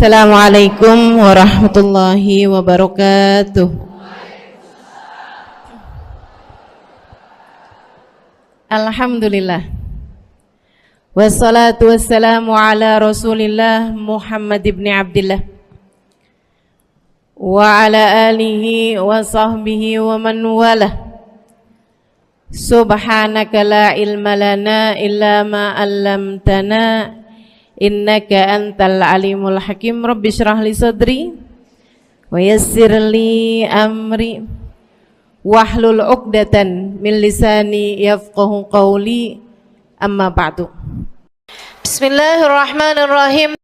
Assalamualaikum warahmatullahi wabarakatuh. Alhamdulillah. Wassalatu wassalamu ala Rasulillah Muhammad ibn Abdillah wa ala alihi wa sahbihi wa man walah. Subhanaka la ilma lana illa ma 'allamtana innaka antal alimul hakim. Rabbi shrah li sadri wa yassir li amri wahlul 'uqdatan min lisani yafqahu qawli. Amma ba'du. Bismillahirrahmanirrahim.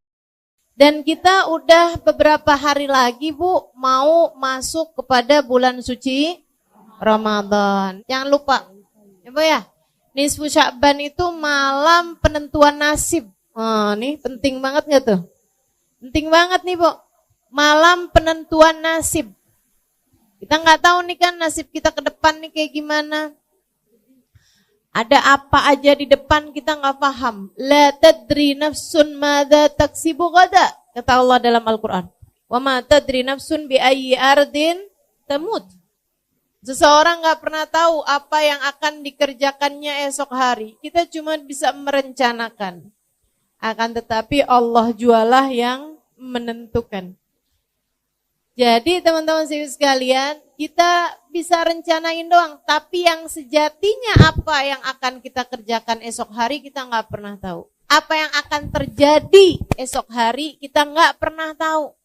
Dan kita udah beberapa hari lagi, Bu, mau masuk kepada bulan suci Ramadan. Jangan lupa, ya Bu ya, nisfu Sya'ban itu malam penentuan nasib. Nih penting banget gak tuh? Penting banget nih, Bu. Malam penentuan nasib. Kita nggak tahu nih kan nasib kita ke depan nih kayak gimana. Ada apa aja di depan kita nggak paham. La tadri nafsun madza taksibu gada, kata Allah dalam Al-Qur'an. Wa ma tadri nafsun bi ayyi ardin tamut. Seseorang nggak pernah tahu apa yang akan dikerjakannya esok hari. Kita cuma bisa merencanakan. Akan tetapi Allah jualah yang menentukan. Jadi teman-teman sekalian, kita bisa rencanain doang, tapi yang sejatinya apa yang akan kita kerjakan esok hari kita nggak pernah tahu. Apa yang akan terjadi esok hari kita nggak pernah tahu.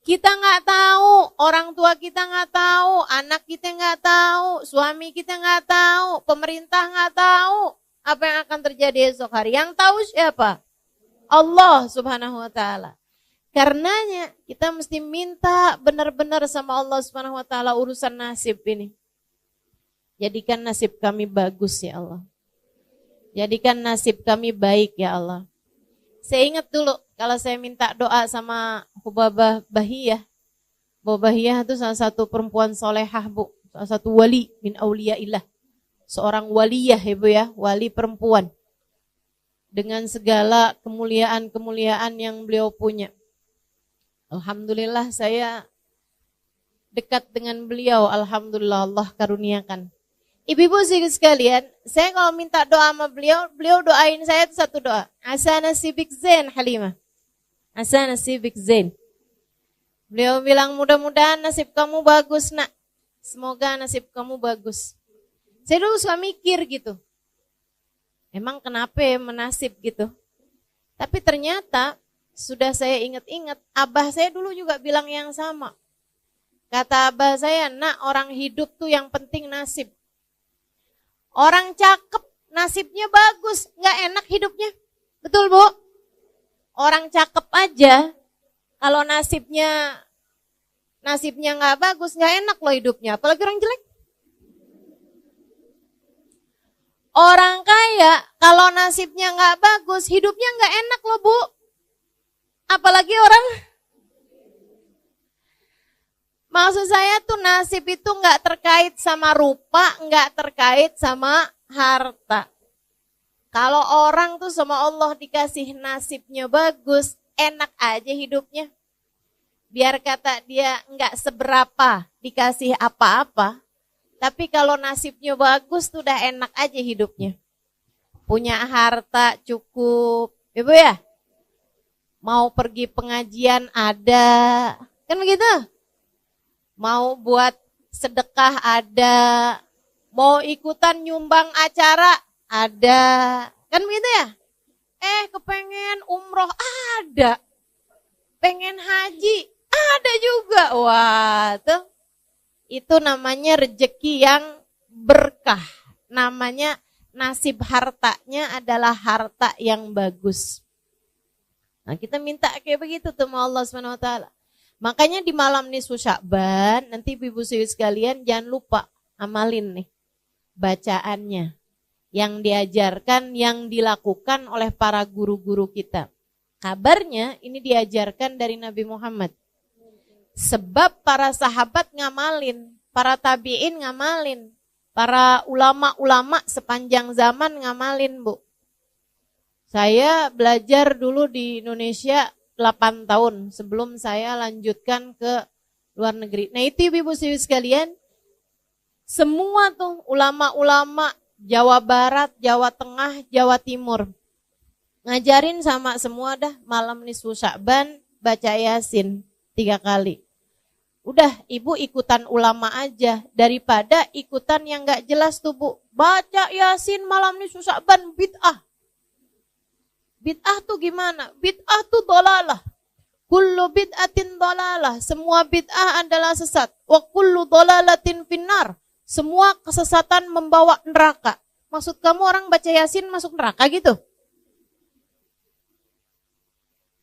Kita nggak tahu, orang tua kita nggak tahu, anak kita nggak tahu, suami kita nggak tahu, pemerintah nggak tahu apa yang akan terjadi esok hari. Yang tahu siapa? Allah Subhanahu wa ta'ala. Karenanya kita mesti minta benar-benar sama Allah Subhanahu wa ta'ala urusan nasib ini. Jadikan nasib kami bagus ya Allah. Jadikan nasib kami baik ya Allah. Saya ingat dulu kalau saya minta doa sama Hubabah Bahiyah. Hubabah Bahiyah itu salah satu perempuan solehah, Bu. Salah satu wali min auliyaillah. Seorang waliyah ya Bu ya, wali perempuan. Dengan segala kemuliaan-kemuliaan yang beliau punya. Alhamdulillah saya dekat dengan beliau. Alhamdulillah Allah karuniakan. Ibu-ibu sekalian, saya kalau minta doa sama beliau, beliau doain saya itu satu doa. Asa nasibik zain Halimah. Asa nasibik zain. Beliau bilang mudah-mudahan nasib kamu bagus nak. Semoga nasib kamu bagus. Saya dulu suka mikir gitu. Emang kenapa ya menasib gitu? Tapi ternyata sudah saya ingat-ingat, abah saya dulu juga bilang yang sama. Kata abah saya, nak orang hidup tuh yang penting nasib. Orang cakep nasibnya bagus, gak enak hidupnya. Betul Bu? Orang cakep aja, kalau nasibnya gak bagus, gak enak loh hidupnya. Apalagi orang jelek. Orang kaya, kalau nasibnya nggak bagus, hidupnya nggak enak loh Bu. Apalagi orang. Maksud saya tuh nasib itu nggak terkait sama rupa, nggak terkait sama harta. Kalau orang tuh sama Allah dikasih nasibnya bagus, enak aja hidupnya. Biar kata dia nggak seberapa dikasih apa-apa. Tapi kalau nasibnya bagus tuh udah enak aja hidupnya. Punya harta cukup. Ibu ya? Mau pergi pengajian ada. Kan begitu? Mau buat sedekah ada. Mau ikutan nyumbang acara ada. Kan begitu ya? Kepengen umroh ada. Pengen haji ada juga. Wah tuh. Itu namanya rezeki yang berkah. Namanya nasib hartanya adalah harta yang bagus. Nah kita minta kayak begitu tuh sama Allah Subhanahu wa ta'ala. Makanya di malam nisfu Sya'ban, nanti ibu-ibu sekalian jangan lupa amalin nih bacaannya. Yang diajarkan, yang dilakukan oleh para guru-guru kita. Kabarnya ini diajarkan dari Nabi Muhammad. Sebab para sahabat ngamalin, para tabi'in ngamalin, para ulama-ulama sepanjang zaman ngamalin Bu. Saya belajar dulu di Indonesia 8 tahun sebelum saya lanjutkan ke luar negeri. Nah itu ibu-ibu sekalian, semua tuh ulama-ulama Jawa Barat, Jawa Tengah, Jawa Timur ngajarin sama semua dah malam nisfu Sya'ban baca Yasin 3 kali. Udah ibu ikutan ulama aja daripada ikutan yang gak jelas tuh bu. Baca Yasin malam nisfu Sya'ban bid'ah. Bid'ah tuh gimana? Bid'ah tuh dolalah. Kullu bid'atin dolalah. Semua bid'ah adalah sesat. Wa kullu dolalatin finnar. Semua kesesatan membawa neraka. Maksud kamu orang baca Yasin masuk neraka gitu?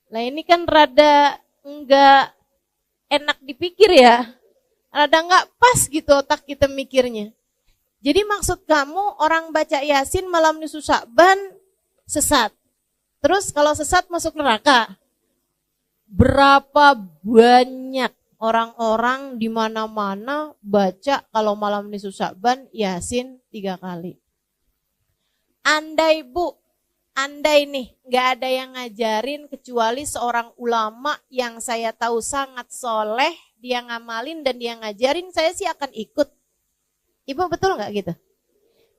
Nah ini kan rada enggak enak dipikir ya. Rada enggak pas gitu otak kita mikirnya. Jadi maksud kamu orang baca Yasin malam nisfu Sya'ban sesat. Terus kalau sesat masuk neraka. Berapa banyak orang-orang di mana-mana baca kalau malam nisfu Sya'ban Yasin 3 kali. Andai nih nggak ada yang ngajarin kecuali seorang ulama yang saya tahu sangat soleh, dia ngamalin dan dia ngajarin, saya sih akan ikut. Ibu betul nggak gitu?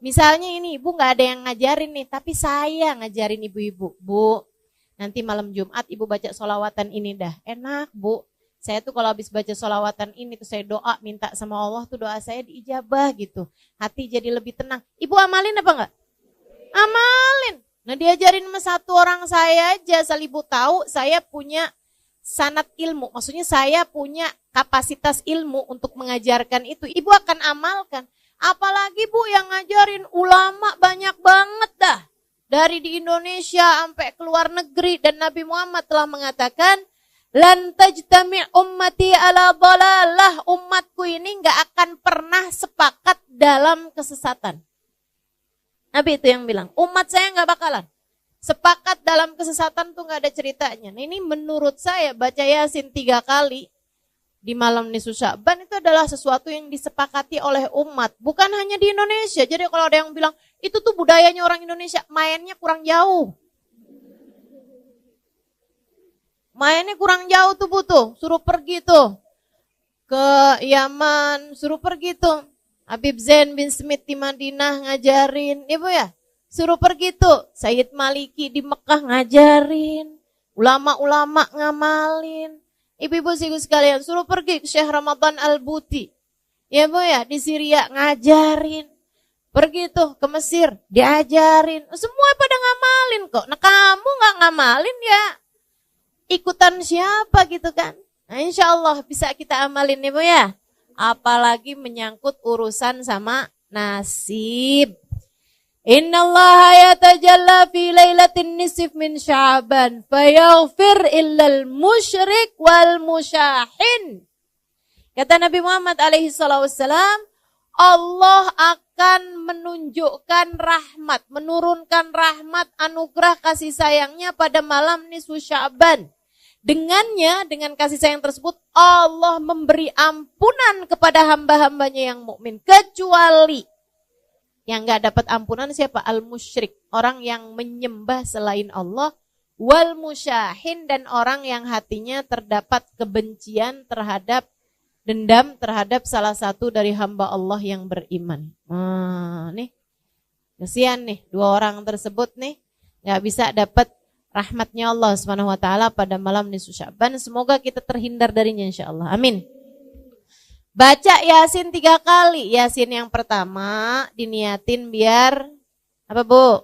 Misalnya ini ibu nggak ada yang ngajarin nih, tapi saya ngajarin ibu-ibu, bu. Nanti malam Jumat ibu baca sholawatan ini dah, enak bu. Saya tuh kalau habis baca sholawatan ini tuh saya doa minta sama Allah tuh doa saya diijabah gitu, hati jadi lebih tenang. Ibu amalin apa nggak? Amalin. Nah diajarin sama satu orang saya aja, asal ibu tahu saya punya sanad ilmu. Maksudnya saya punya kapasitas ilmu untuk mengajarkan itu. Ibu akan amalkan. Apalagi bu yang ngajarin ulama banyak banget dah. Dari di Indonesia sampai ke luar negeri. Dan Nabi Muhammad telah mengatakan, lan tajtami' ummati ala dhalalah. Umatku ini gak akan pernah sepakat dalam kesesatan. Nabi itu yang bilang, umat saya gak bakalan sepakat dalam kesesatan tuh gak ada ceritanya. Nah ini menurut saya baca Yasin 3 kali di malam nisfu Sya'ban itu adalah sesuatu yang disepakati oleh umat. Bukan hanya di Indonesia. Jadi kalau ada yang bilang, itu tuh budayanya orang Indonesia, mainnya kurang jauh. Mainnya kurang jauh tuh butuh, suruh pergi tuh ke Yaman, suruh pergi tuh. Habib Zain bin Smith di Madinah ngajarin, ibu ya, suruh pergi tuh. Sayyid Maliki di Mekah ngajarin, ulama-ulama ngamalin. Ibu-ibu sekalian, suruh pergi ke Syekh Ramadan Al-Buti, ya bu ya, di Syria ngajarin. Pergi tuh ke Mesir, diajarin. Semua pada ngamalin kok. Nah kamu gak ngamalin ya, ikutan siapa gitu kan? Nah insya Allah bisa kita amalin ibu ya. Apalagi menyangkut urusan sama nasib. Innallaha yatajalla fi lailatin nisf min Sya'ban fayaghfir illal musyrik wal musyahin. Kata Nabi Muhammad alaihi salatu wassalam, Allah akan menunjukkan rahmat, menurunkan rahmat, anugerah kasih sayangnya pada malam nisfu Sya'ban. Dengannya, dengan kasih sayang tersebut, Allah memberi ampunan kepada hamba-hambanya yang mukmin, kecuali yang gak dapat ampunan siapa? Al-musyrik, orang yang menyembah selain Allah, wal musyahin, dan orang yang hatinya terdapat kebencian terhadap, dendam terhadap salah satu dari hamba Allah yang beriman. Nih, kasihan nih, 2 orang tersebut nih gak bisa dapat rahmatnya Allah Subhanahu wa taala pada malam nisfu Sya'ban. Semoga kita terhindar darinya insyaallah. Amin. Baca Yasin 3 kali. Yasin yang pertama diniatin biar apa bu?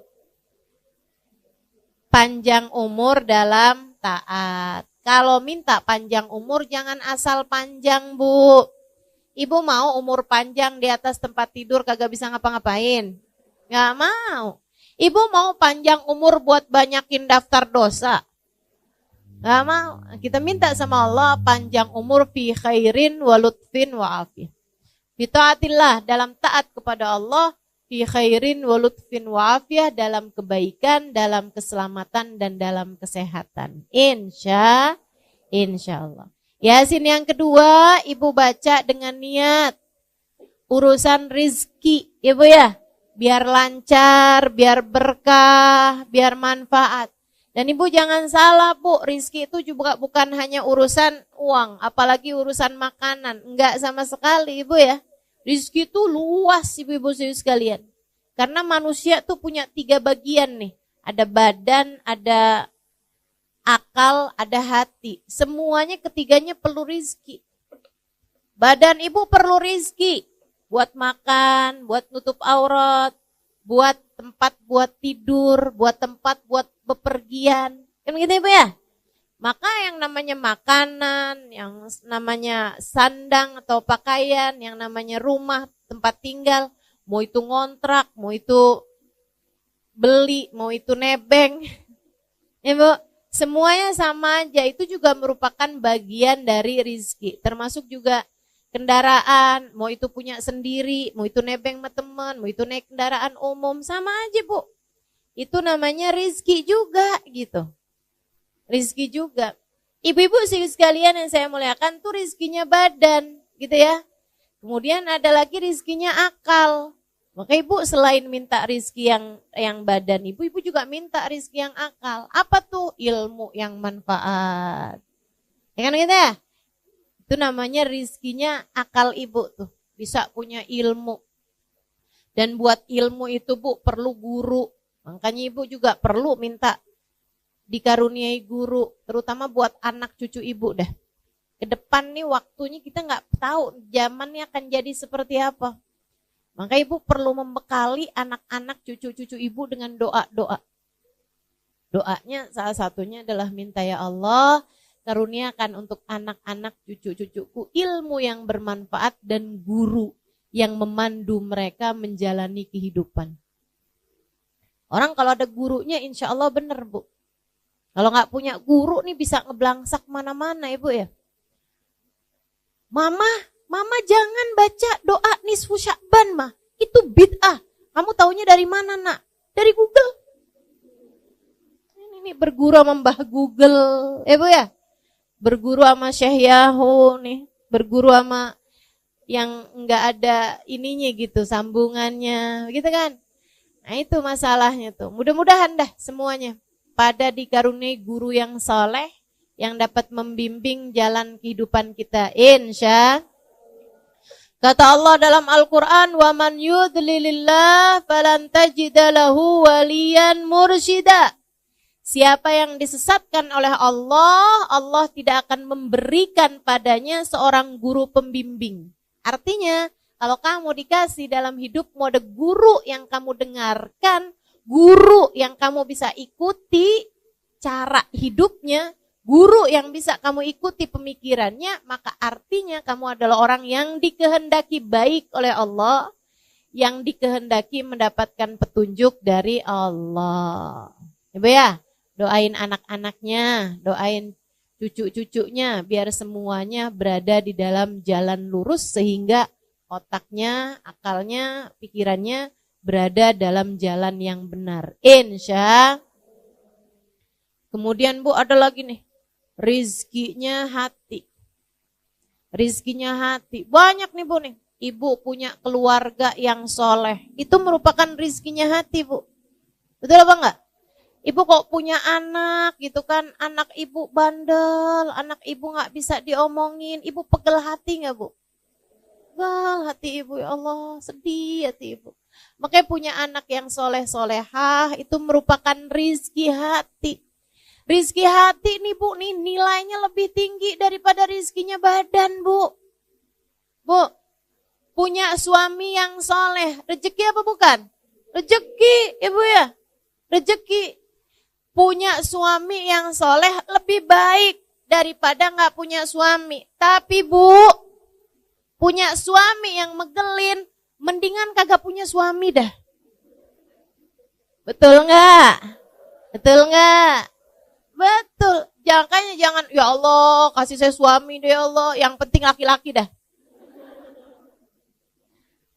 Panjang umur dalam taat. Kalau minta panjang umur jangan asal panjang bu. Ibu mau umur panjang di atas tempat tidur kagak bisa ngapa-ngapain? Gak mau. Ibu mau panjang umur buat banyakin daftar dosa? Gak mau. Kita minta sama Allah panjang umur fi khairin wa lutfin wa afiyah. Fi taatillah, dalam taat kepada Allah, fi khairin wa lutfin wa afiyah, dalam kebaikan, dalam keselamatan dan dalam kesehatan. Insya Allah. Yasin yang kedua ibu baca dengan niat urusan rizki, ibu ya. Biar lancar, biar berkah, biar manfaat. Dan ibu jangan salah bu, rizki itu juga bukan hanya urusan uang, apalagi urusan makanan. Enggak sama sekali ibu ya. Rizki itu luas ibu-ibu sekalian. Karena manusia tuh punya 3 bagian nih. Ada badan, ada akal, ada hati. Semuanya ketiganya perlu rizki. Badan ibu perlu rizki. Buat makan, buat nutup aurat, buat tempat buat tidur, buat tempat buat bepergian. Kan gitu ibu ya? Maka yang namanya makanan, yang namanya sandang atau pakaian, yang namanya rumah, tempat tinggal, mau itu ngontrak, mau itu beli, mau itu nebeng. Ya bu, semuanya sama aja, itu juga merupakan bagian dari rizki. Termasuk juga kendaraan, mau itu punya sendiri, mau itu nebeng sama teman, mau itu naik kendaraan umum, sama aja bu. Itu namanya rizki juga gitu. Rizki juga. Ibu-ibu sekalian yang saya muliakan tuh rizkinya badan gitu ya. Kemudian ada lagi rizkinya akal. Maka ibu selain minta rizki yang badan, ibu juga minta rizki yang akal. Apa tuh? Ilmu yang manfaat. Ya kan gitu ya? Itu namanya rizkinya akal ibu tuh. Bisa punya ilmu. Dan buat ilmu itu bu perlu guru. Makanya ibu juga perlu minta dikaruniai guru. Terutama buat anak cucu ibu dah. Ke depan nih waktunya kita gak tahu zamannya akan jadi seperti apa. Maka ibu perlu membekali anak-anak cucu-cucu ibu dengan doa-doa. Doanya salah satunya adalah minta ya Allah, karuniakan untuk anak-anak cucu-cucuku ilmu yang bermanfaat dan guru yang memandu mereka menjalani kehidupan. Orang kalau ada gurunya insya Allah benar bu. Kalau gak punya guru nih bisa ngeblangsak mana-mana ibu ya. Mama jangan baca doa nisfu Sya'ban mah. Itu bid'ah. Kamu taunya dari mana nak? Dari Google. Ini berguru sama Mbah Google. Bu ya. Berguru sama Syekh Yahoo nih. Berguru sama yang enggak ada ininya gitu. Sambungannya. Gitu kan. Nah itu masalahnya tuh. Mudah-mudahan dah semuanya. Pada dikaruniai guru yang soleh. Yang dapat membimbing jalan kehidupan kita. Insya kata Allah dalam Al-Quran, وَمَنْ يُضْلِلِ اللَّهِ فَلَنْ تَجِدَ لَهُ وَلِيًّا مُرْشِدًا. Siapa yang disesatkan oleh Allah, Allah tidak akan memberikan padanya seorang guru pembimbing. Artinya, kalau kamu dikasih dalam hidupmu ada guru yang kamu dengarkan, guru yang kamu bisa ikuti cara hidupnya, guru yang bisa kamu ikuti pemikirannya, maka artinya kamu adalah orang yang dikehendaki baik oleh Allah, yang dikehendaki mendapatkan petunjuk dari Allah. Ibu ya, doain anak-anaknya, doain cucu-cucunya, biar semuanya berada di dalam jalan lurus sehingga otaknya, akalnya, pikirannya berada dalam jalan yang benar. Insya. Kemudian bu ada lagi nih. Rizkinya hati. Rizkinya hati. Banyak nih bu nih. Ibu punya keluarga yang soleh. Itu merupakan rizkinya hati bu. Betul apa enggak? Ibu kok punya anak gitu kan. Anak ibu bandel. Anak ibu gak bisa diomongin. Ibu pegel hati gak bu? Pegel hati ibu ya Allah. Sedih hati ibu. Makanya punya anak yang soleh-solehah. Itu merupakan rizki hati. Rizki hati nih bu, nih nilainya lebih tinggi daripada rizkinya badan bu. Bu, punya suami yang soleh, rezeki apa bukan? Rezeki ibu ya, rezeki. Punya suami yang soleh lebih baik daripada gak punya suami. Tapi bu, punya suami yang megelin, mendingan kagak punya suami dah. Betul gak? Betul gak? Betul, jangan ya Allah kasih saya suami deh ya Allah, yang penting laki-laki dah.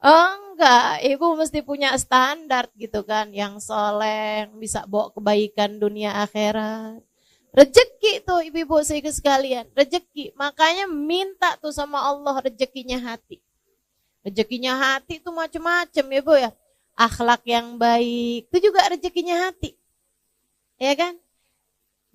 Enggak, ibu mesti punya standar gitu kan, yang soleh, bisa bawa kebaikan dunia akhirat. Rezeki tuh ibu-ibu sekalian, rezeki. Makanya minta tuh sama Allah rezekinya hati. Rezekinya hati tuh macam-macam ya bu ya. Akhlak yang baik, itu juga rezekinya hati. Ya kan?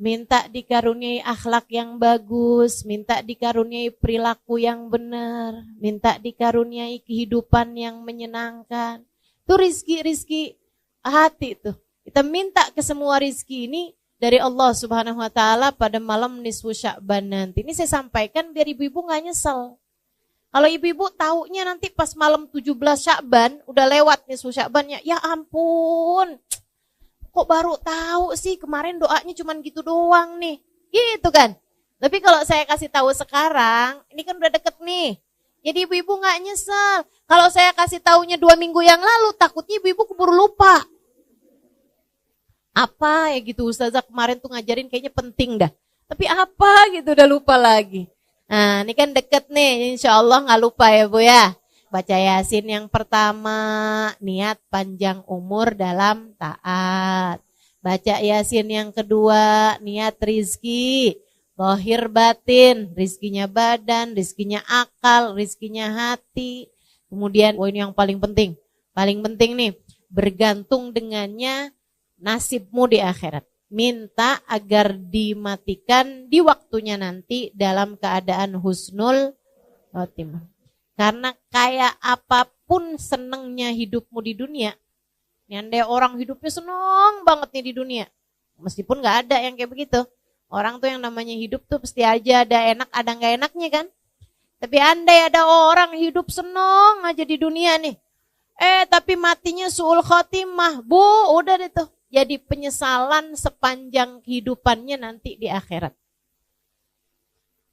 minta dikaruniai akhlak yang bagus, minta dikaruniai perilaku yang benar, minta dikaruniai kehidupan yang menyenangkan. Itu rizki hati tuh. Kita minta ke semua rizki ini dari Allah Subhanahu wa taala pada malam nisfu Sya'ban nanti. Ini saya sampaikan biar ibu-ibu enggak nyesel. Kalau ibu-ibu taunya nanti pas malam 17 Sya'ban udah lewat nisfu Sya'bannya, ya ampun. Kok baru tahu sih, kemarin doanya cuman gitu doang nih. Gitu kan. Tapi kalau saya kasih tahu sekarang, ini kan udah deket nih. Jadi ibu-ibu enggak nyesel. Kalau saya kasih taunya 2 minggu yang lalu, takutnya ibu-ibu keburu lupa. Apa ya gitu, Ustazah kemarin tuh ngajarin kayaknya penting dah. Tapi apa gitu udah lupa lagi. Nah ini kan deket nih, insya Allah gak lupa ya Bu ya. Baca Yasin yang pertama, niat panjang umur dalam taat. Baca Yasin yang kedua, niat rizki, zahir batin, rizkinya badan, rizkinya akal, rizkinya hati. Kemudian, ini yang paling penting nih, bergantung dengannya nasibmu di akhirat. Minta agar dimatikan di waktunya nanti dalam keadaan husnul khotimah. Karena kayak apapun senengnya hidupmu di dunia, ada orang hidupnya seneng banget nih di dunia. Meskipun gak ada yang kayak begitu. Orang tuh yang namanya hidup tuh pasti aja ada enak, ada gak enaknya kan. Tapi andai ada orang hidup seneng aja di dunia nih. Tapi matinya su'ul khotimah. Bu, udah deh tuh. Jadi penyesalan sepanjang kehidupannya nanti di akhirat.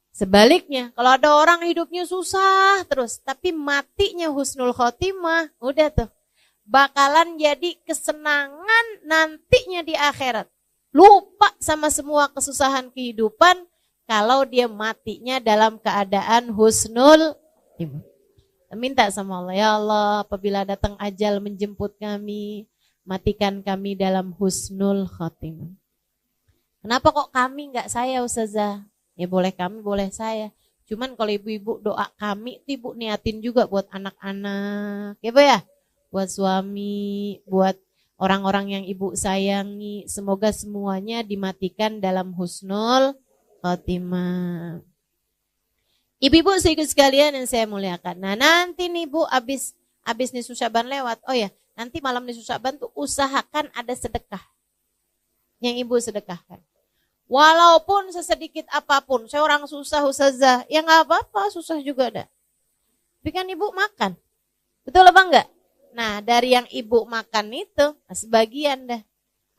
Sebaliknya, kalau ada orang hidupnya susah terus, tapi matinya husnul khotimah, udah tuh. Bakalan jadi kesenangan nantinya di akhirat. Lupa sama semua kesusahan kehidupan kalau dia matinya dalam keadaan husnul khotimah. Minta sama Allah, ya Allah apabila datang ajal menjemput kami, matikan kami dalam husnul khotimah. Kenapa kok kami enggak saya Ustazah? Ya boleh kami, boleh saya. Cuman kalau ibu-ibu doa kami, ibu niatin juga buat anak-anak. Ya Bu ya? Buat suami, buat orang-orang yang ibu sayangi. Semoga semuanya dimatikan dalam husnul khotimah. Ibu-ibu sekalian yang saya muliakan. Nah nanti nih Bu, abis nisfu Sya'ban lewat. Oh ya, nanti malam nisfu Sya'ban tuh usahakan ada sedekah. Yang ibu sedekahkan. Walaupun sesedikit apapun, saya orang susah Ustazah, ya gak apa-apa, susah juga ada. Tapi kan ibu makan, betul apa enggak? Nah dari yang ibu makan itu, sebagian dah,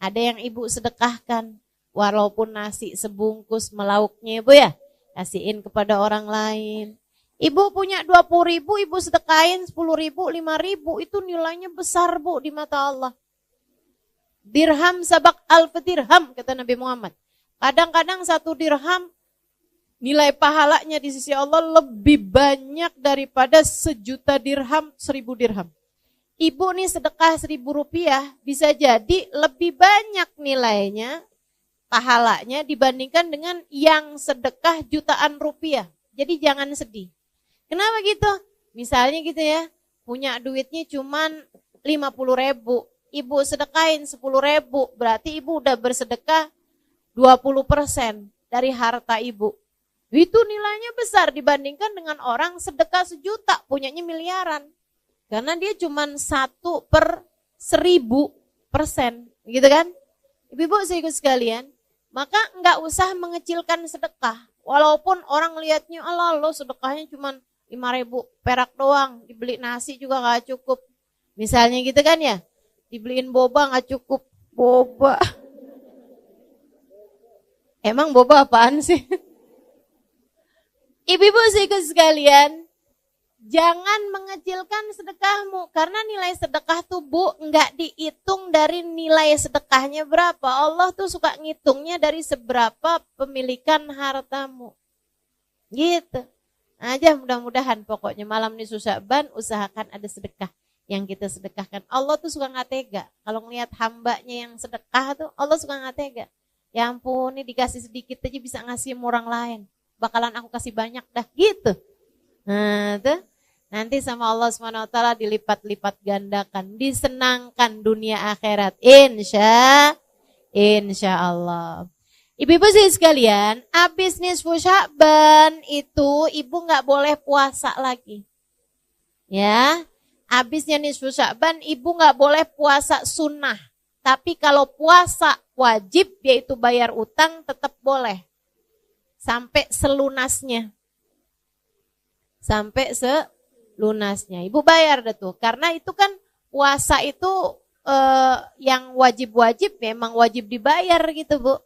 ada yang ibu sedekahkan. Walaupun nasi sebungkus melauknya ibu ya, kasihin kepada orang lain. Ibu punya 20.000, ibu sedekahin 10.000, 5.000, itu nilainya besar Bu di mata Allah. Dirham sabak alf dirham, kata Nabi Muhammad. Kadang-kadang 1 dirham nilai pahalanya di sisi Allah lebih banyak daripada 1.000.000 dirham, 1.000 dirham. Ibu nih sedekah 1.000 rupiah bisa jadi lebih banyak nilainya, pahalanya dibandingkan dengan yang sedekah jutaan rupiah. Jadi jangan sedih. Kenapa gitu? Misalnya gitu ya, punya duitnya cuman 50.000, ibu sedekahin 10.000, berarti ibu udah bersedekah 20% dari harta ibu. Itu nilainya besar dibandingkan dengan orang sedekah 1 juta, punyanya miliaran. Karena dia cuma 1/1000%, gitu kan? Ibu-ibu sekalian, maka enggak usah mengecilkan sedekah. Walaupun orang lihatnya, Allah lo sedekahnya cuma 5.000 perak doang, dibeli nasi juga enggak cukup. Misalnya gitu kan ya, dibeliin boba enggak cukup. Boba. Emang boba apaan sih? Ibu-ibu sekalian, jangan mengecilkan sedekahmu. Karena nilai sedekah tuh Bu, enggak dihitung dari nilai sedekahnya berapa. Allah tuh suka ngitungnya dari seberapa pemilikan hartamu. Gitu. Aja mudah-mudahan pokoknya malam nisfu Sya'ban usahakan ada sedekah yang kita sedekahkan. Allah tuh suka gak tega. Kalau ngelihat hambanya yang sedekah tuh, Allah suka gak tega. Ya ampun, ini dikasih sedikit aja bisa ngasih sama orang lain. Bakalan aku kasih banyak dah, gitu. Nah, tuh. Nanti sama Allah SWT dilipat-lipat gandakan, disenangkan dunia akhirat. Insya Allah. Ibu-ibu sih sekalian, habis nisfu Sya'ban itu ibu nggak boleh puasa lagi. Ya, habisnya nisfu Sya'ban ibu nggak boleh puasa sunnah. Tapi kalau puasa wajib yaitu bayar utang tetap boleh. Sampai selunasnya. Sampai selunasnya. Ibu bayar deh tuh. Karena itu kan puasa itu yang wajib-wajib memang wajib dibayar gitu Bu.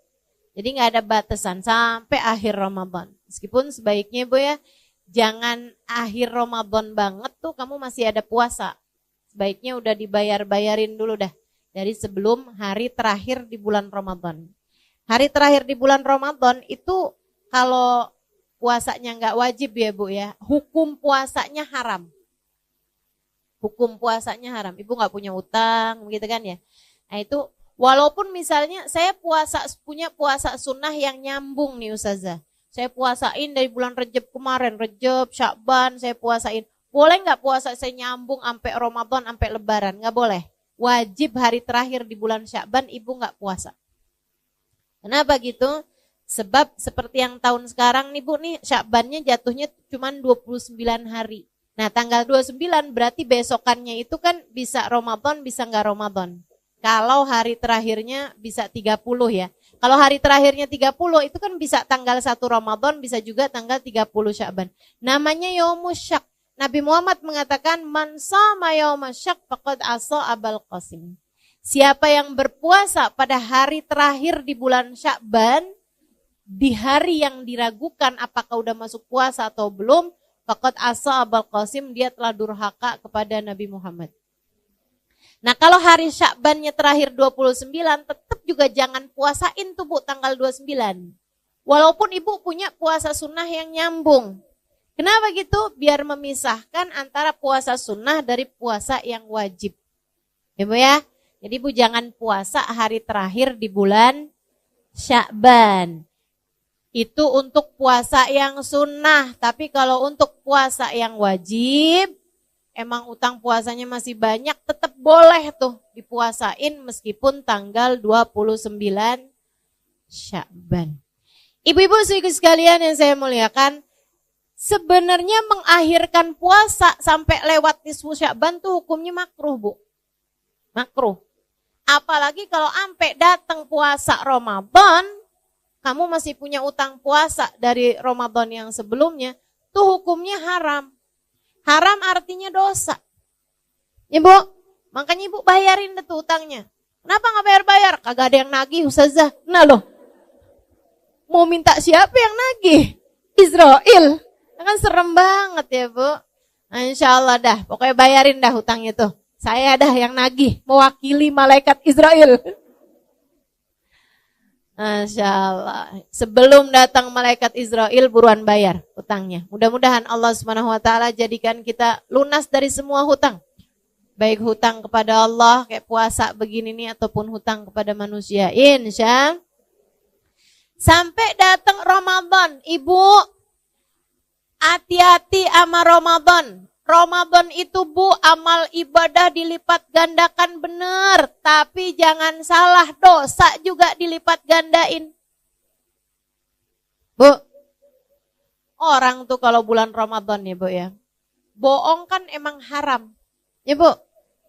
Jadi nggak ada batasan sampai akhir Ramadan. Meskipun sebaiknya Bu ya, jangan akhir Ramadan banget tuh kamu masih ada puasa. Sebaiknya udah dibayar-bayarin dulu dah. Dari sebelum hari terakhir di bulan Ramadan. Hari terakhir di bulan Ramadan itu kalau puasanya nggak wajib ya Bu ya, hukum puasanya haram. Hukum puasanya haram. Ibu nggak punya utang, begitu kan ya. Nah itu walaupun misalnya saya punya puasa sunnah yang nyambung nih Ustazah. Saya puasain dari bulan Rejab kemarin, Rejab, Sya'ban saya puasain. Boleh nggak puasa saya nyambung sampai Ramadan, sampai Lebaran? Nggak boleh. Wajib hari terakhir di bulan Sya'ban ibu nggak puasa. Kenapa gitu? Sebab seperti yang tahun sekarang nih Bu nih Sya'bannya jatuhnya cuma 29 hari. Nah tanggal 29 berarti besokannya itu kan bisa Ramadan bisa nggak Ramadan. Kalau hari terakhirnya bisa 30 ya. Kalau hari terakhirnya 30 itu kan bisa tanggal 1 Ramadan, bisa juga tanggal 30 Sya'ban. Namanya Yaumus Syak. Nabi Muhammad mengatakan, Man shama yaumas syak faqad asa Abal Qasim. Siapa yang berpuasa pada hari terakhir di bulan Sya'ban, di hari yang diragukan apakah udah masuk puasa atau belum, faqad asa Abal Qasim, dia telah durhaka kepada Nabi Muhammad. Nah kalau hari Sya'bannya terakhir 29, tetap juga jangan puasain tuh Bu tanggal 29. Walaupun ibu punya puasa sunnah yang nyambung. Kenapa gitu? Biar memisahkan antara puasa sunnah dari puasa yang wajib. Ya Bu ya? Jadi Bu jangan puasa hari terakhir di bulan Sya'ban. Itu untuk puasa yang sunnah. Tapi kalau untuk puasa yang wajib, emang utang puasanya masih banyak, tetap boleh tuh dipuasain meskipun tanggal 29 Sya'ban. Ibu-ibu sekalian yang saya muliakan, sebenarnya mengakhirkan puasa sampai lewat nisfu Sya'ban tuh hukumnya makruh Bu. Makruh. Apalagi kalau sampai datang puasa Ramadan, kamu masih punya utang puasa dari Ramadan yang sebelumnya, tuh hukumnya haram. Haram artinya dosa. Ya Bu, makanya Ibu bayarin tuh utangnya. Kenapa gak bayar-bayar? Kagak ada yang nagih Ustazah. Nah loh, mau minta siapa yang nagih? Israel. Kan serem banget ya Bu. Nah, insya Allah dah, pokoknya bayarin dah hutangnya tuh. Saya dah yang nagih, mewakili malaikat Israel. Masya Allah. Sebelum datang malaikat Israel, buruan bayar hutangnya. Mudah-mudahan Allah SWT jadikan kita lunas dari semua hutang. Baik hutang kepada Allah, kayak puasa begini nih, ataupun hutang kepada manusia. Insya. Sampai datang Ramadan, Ibu, hati-hati sama Ramadan. Ramadan itu Bu, amal ibadah dilipat gandakan benar. Tapi jangan salah, dosa juga dilipat gandain. Bu, orang tuh kalau bulan Ramadan ya Bu ya, bohong kan emang haram. Ya Bu,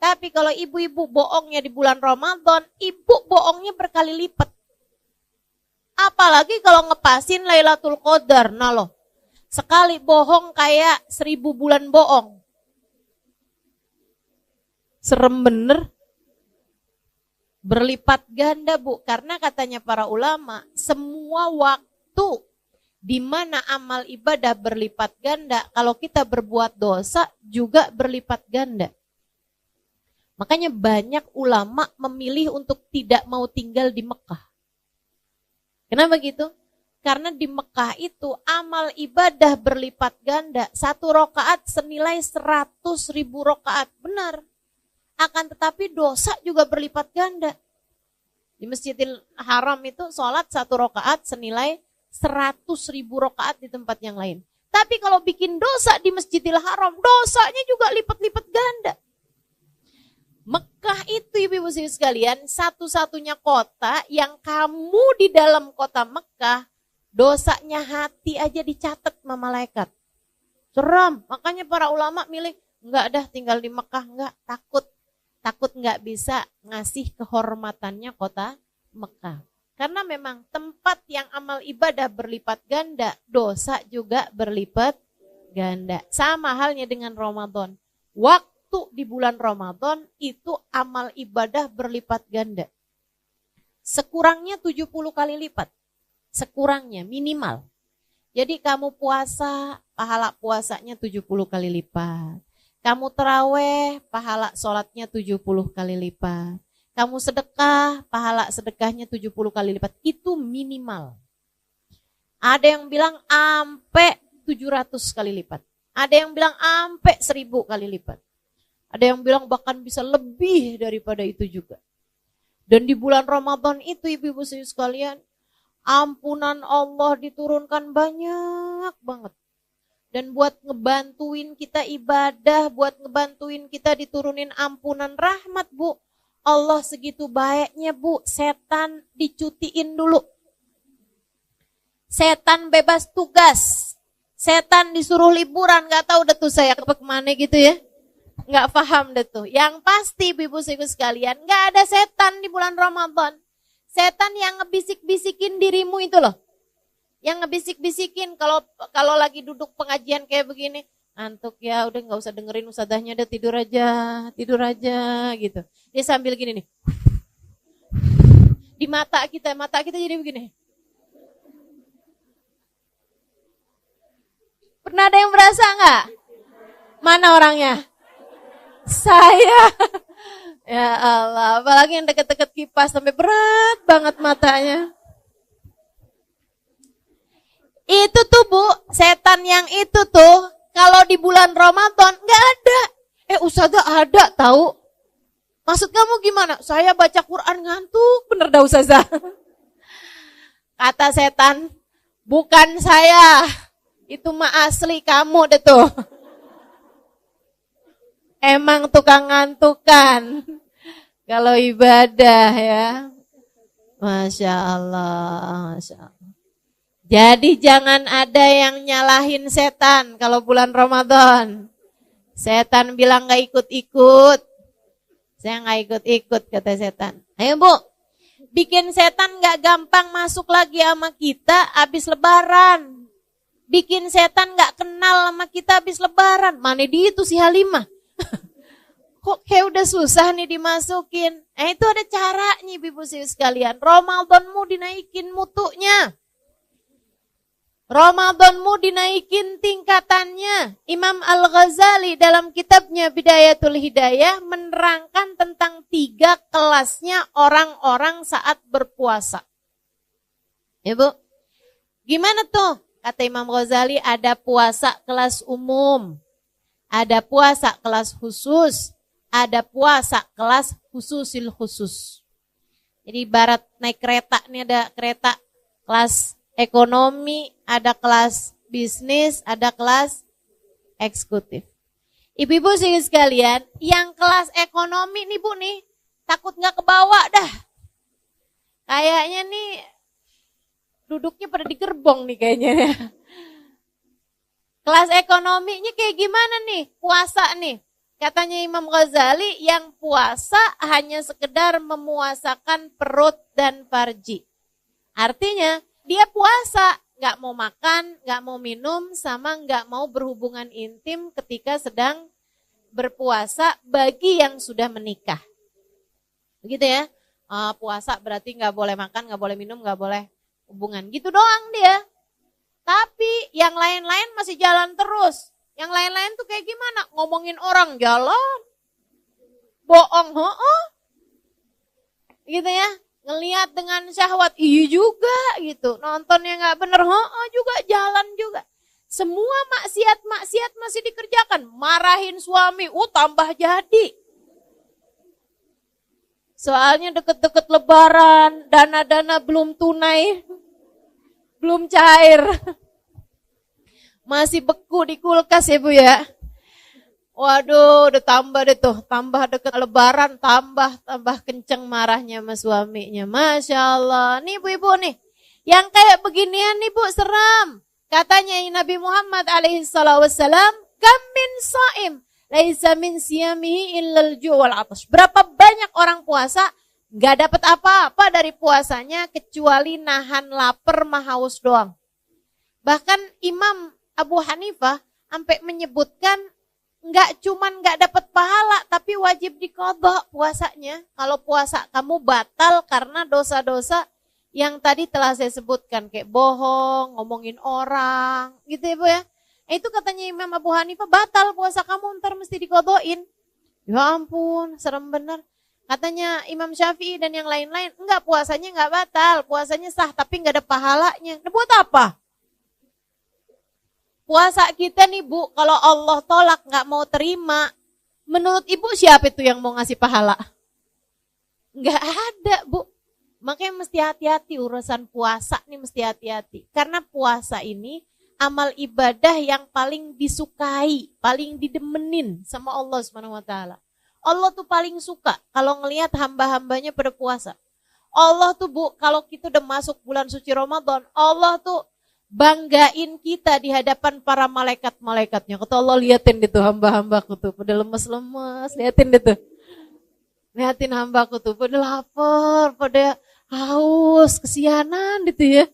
tapi kalau ibu-ibu bohongnya di bulan Ramadan, ibu bohongnya berkali lipat. Apalagi kalau ngepasin Lailatul Qadar, nah loh. Sekali bohong kayak 1000 bulan bohong. Serem bener. Berlipat ganda Bu. Karena katanya para ulama, semua waktu di mana amal ibadah berlipat ganda, kalau kita berbuat dosa juga berlipat ganda. Makanya banyak ulama memilih untuk tidak mau tinggal di Mekah. Kenapa gitu? Karena di Mekah itu amal ibadah berlipat ganda. 1 rakaat senilai 100.000 rakaat. Benar. Akan tetapi dosa juga berlipat ganda. Di Masjidil Haram itu sholat 1 rakaat senilai 100.000 rakaat di tempat yang lain. Tapi kalau bikin dosa di Masjidil Haram, dosanya juga lipat-lipat ganda. Mekah itu ibu-ibu sekalian satu-satunya kota yang kamu di dalam kota Mekah dosanya hati aja dicatat sama malaikat. Seram, makanya para ulama milih enggak dah tinggal di Mekah, enggak, takut enggak bisa ngasih kehormatannya kota Mekah. Karena memang tempat yang amal ibadah berlipat ganda, dosa juga berlipat ganda. Sama halnya dengan Ramadan. Waktu di bulan Ramadan itu amal ibadah berlipat ganda. Sekurangnya 70 kali lipat. Sekurangnya minimal. Jadi kamu puasa, pahala puasanya 70 kali lipat. Kamu terawih, pahala sholatnya 70 kali lipat. Kamu sedekah, pahala sedekahnya 70 kali lipat. Itu minimal. Ada yang bilang ampe 700 kali lipat. Ada yang bilang ampe 1000 kali lipat. Ada yang bilang bahkan bisa lebih daripada itu juga. Dan di bulan Ramadan itu ibu-ibu sekalian, ampunan Allah diturunkan banyak banget. Dan buat ngebantuin kita ibadah, buat ngebantuin kita diturunin ampunan rahmat, Bu. Allah segitu baiknya, Bu. Setan dicutiin dulu. Setan bebas tugas. Setan disuruh liburan, gak tahu deh tuh saya kemana gitu ya. Gak paham deh tuh. Yang pasti ibu-ibu sekalian, gak ada setan di bulan Ramadan. Setan yang ngebisik-bisikin dirimu itu loh. Yang ngebisik-bisikin kalau lagi duduk pengajian kayak begini, ngantuk ya, udah nggak usah dengerin ustadzahnya, udah tidur aja gitu. Dia sambil gini nih. Di mata kita jadi begini. Pernah ada yang berasa nggak? Mana orangnya? Saya. Ya Allah, apalagi yang deket-deket kipas sampai berat banget matanya. Itu tuh Bu, setan yang itu tuh kalau di bulan Ramadan nggak ada. Ustazah ada tahu. Maksud kamu gimana? Saya baca Quran ngantuk, bener dah Ustazah. Kata setan, bukan saya. Itu mah asli kamu deh tuh. Emang tukang ngantukan kalau ibadah ya. Masya Allah, Masya Allah. Jadi jangan ada yang nyalahin setan kalau bulan Ramadan. Setan bilang gak ikut-ikut. Saya gak ikut-ikut kata setan. Ayo Bu, bikin setan gak gampang masuk lagi sama kita habis lebaran. Bikin setan gak kenal sama kita habis lebaran. Mana di itu si Halimah? Kok kayak udah susah nih dimasukin. Itu ada caranya ibu sekalian. Ramadanmu dinaikin mutunya. Ramadanmu dinaikin tingkatannya. Imam Al-Ghazali dalam kitabnya Bidayatul Hidayah menerangkan tentang 3 kelasnya orang-orang saat berpuasa. Ya Bu? Gimana tuh? Kata Imam Ghazali ada puasa kelas umum. Ada puasa kelas khusus, ada puasa kelas khususil khusus. Jadi ibarat naik kereta, nih ada kereta kelas ekonomi, ada kelas bisnis, ada kelas eksekutif. Ibu-ibu sekalian, yang kelas ekonomi nih Bu nih, takut gak kebawa dah. Kayaknya nih, duduknya pada di gerbong nih kayaknya. Kelas ekonominya kayak gimana nih? Puasa nih. Katanya Imam Ghazali yang puasa hanya sekedar memuasakan perut dan farji. Artinya dia puasa, gak mau makan, gak mau minum, sama gak mau berhubungan intim ketika sedang berpuasa bagi yang sudah menikah. Begitu ya. Puasa berarti gak boleh makan, gak boleh minum, gak boleh hubungan. Gitu doang dia. Tapi yang lain-lain masih jalan terus. Yang lain-lain tuh kayak gimana? Ngomongin orang jalan. Bohong, gitu ya. Ngelihat dengan syahwat, iya juga gitu. Nontonnya gak bener, juga jalan juga. Semua maksiat masih dikerjakan. Marahin suami, tambah jadi. Soalnya deket-deket lebaran, dana-dana belum tunai. Belum cair. Masih beku di kulkas ya Bu ya. Waduh, udah tambah deh tuh, tambah deket lebaran, tambah kenceng marahnya sama suaminya. Masya Allah, nih ibu-ibu nih, yang kayak beginian nih bu, seram. Katanya Nabi Muhammad alaihissalam, kam min saim, laisa min siyamihi illal ju' wal atash. Berapa banyak orang puasa, gak dapat apa-apa dari puasanya, kecuali nahan lapar sama haus doang. Bahkan Imam Abu Hanifah sampai menyebutkan nggak dapat pahala, tapi wajib diqadha puasanya. Kalau puasa kamu batal karena dosa-dosa yang tadi telah saya sebutkan, kayak bohong, ngomongin orang, gitu ya Bu ya. Itu katanya Imam Abu Hanifah, batal puasa kamu, ntar mesti diqadhain. Ya ampun, serem bener. Katanya Imam Syafi'i dan yang lain-lain, enggak, puasanya enggak batal, puasanya sah, tapi enggak ada pahalanya. Nah, buat apa? Puasa kita nih Bu, kalau Allah tolak nggak mau terima, menurut Ibu siapa itu yang mau ngasih pahala? Nggak ada Bu. Makanya mesti hati-hati urusan puasa nih, mesti hati-hati. Karena puasa ini amal ibadah yang paling disukai, paling didemenin sama Allah Subhanahu wa taala. Allah tuh paling suka kalau ngelihat hamba-hambanya pada puasa. Allah tuh Bu, kalau kita udah masuk bulan suci Ramadan, Allah tuh banggain kita di hadapan para malaikat-malaikatnya. Kata Allah, liatin deh tuh hamba-hambaku tuh, pada lemes-lemes, liatin deh tuh. Liatin hambaku tuh, pada lapar, pada haus, kesianan gitu ya.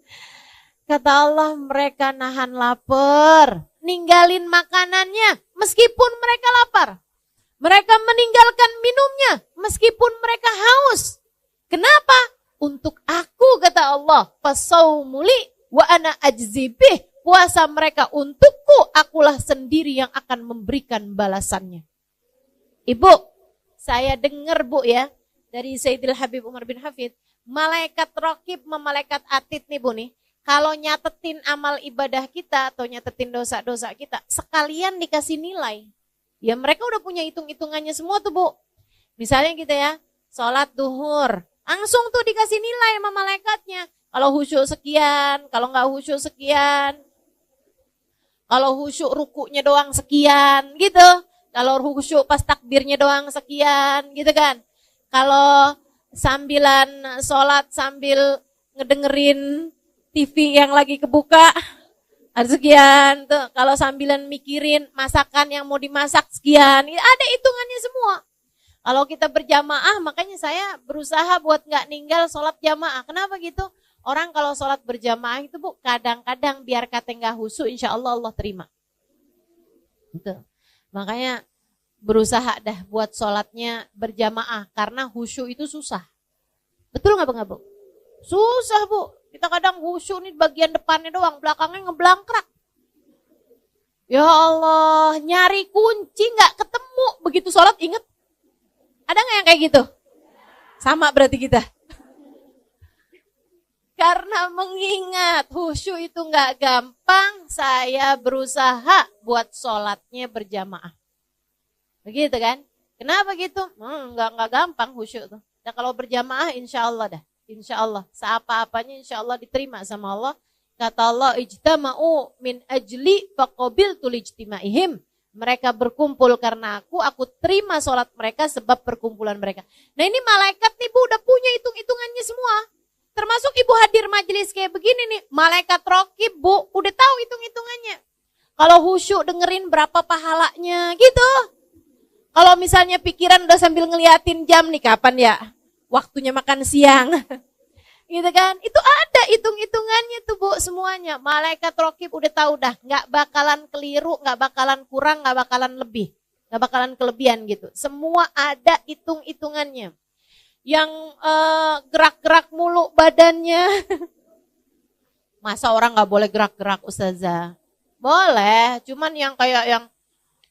Kata Allah, mereka nahan lapar, ninggalin makanannya meskipun mereka lapar. Mereka meninggalkan minumnya meskipun mereka haus. Kenapa? Untuk aku, kata Allah, fasaumuli wa ana ajzibih, puasa mereka untukku, akulah sendiri yang akan memberikan balasannya. Ibu, saya dengar Bu ya, dari Sayyidil Habib Umar bin Hafid, malaikat raqib sama malaikat atid nih Bu nih, kalau nyatetin amal ibadah kita atau nyatetin dosa-dosa kita, sekalian dikasih nilai. Ya mereka udah punya hitung-hitungannya semua tuh Bu. Misalnya kita ya, sholat duhur, langsung tuh dikasih nilai sama malaikatnya. Kalau khusyuk sekian, kalau nggak khusyuk sekian. Kalau khusyuk rukuknya doang sekian, gitu. Kalau khusyuk pas takbirnya doang sekian, gitu kan. Kalau sambilan sholat sambil ngedengerin TV yang lagi kebuka, ada sekian tuh. Kalau sambilan mikirin masakan yang mau dimasak sekian, ada hitungannya semua. Kalau kita berjamaah, makanya saya berusaha buat nggak ninggal sholat jamaah. Kenapa gitu? Orang kalau sholat berjamaah itu Bu, kadang-kadang biar kata nggak khusyuk, insya Allah Allah terima. Gitu. Makanya berusaha dah buat sholatnya berjamaah, karena khusyuk itu susah. Betul nggak Bu? Susah Bu. Kita kadang khusyuk nih bagian depannya doang, belakangnya ngeblangkrak. Ya Allah, nyari kunci nggak ketemu, begitu sholat inget. Ada nggak yang kayak gitu? Sama berarti kita. Karena mengingat khusyuk itu nggak gampang, saya berusaha buat sholatnya berjamaah. Begitu kan? Kenapa gitu? Nggak gampang khusyuk tuh. Dan kalau berjamaah insya Allah dah. Insya Allah. Seapa-apanya insya Allah diterima sama Allah. Kata Allah, ijtama'u min ajli faqabiltu lijtimaihim. Mereka berkumpul karena aku terima sholat mereka sebab perkumpulan mereka. Nah ini malaikat nih Bu udah punya hitung-hitungannya semua. Termasuk Ibu hadir majelis kayak begini nih, malaikat raqib Bu udah tahu hitung-hitungannya. Kalau khusyuk dengerin berapa pahalanya gitu. Kalau misalnya pikiran udah sambil ngeliatin jam nih, kapan ya waktunya makan siang. Gitu kan, itu ada hitung-hitungannya tuh Bu semuanya. Malaikat raqib udah tahu dah, gak bakalan keliru, gak bakalan kurang, gak bakalan lebih, gak bakalan kelebihan gitu. Semua ada hitung-hitungannya. Yang gerak-gerak mulu badannya. Masa orang gak boleh gerak-gerak Ustazah? Boleh, cuman yang kayak yang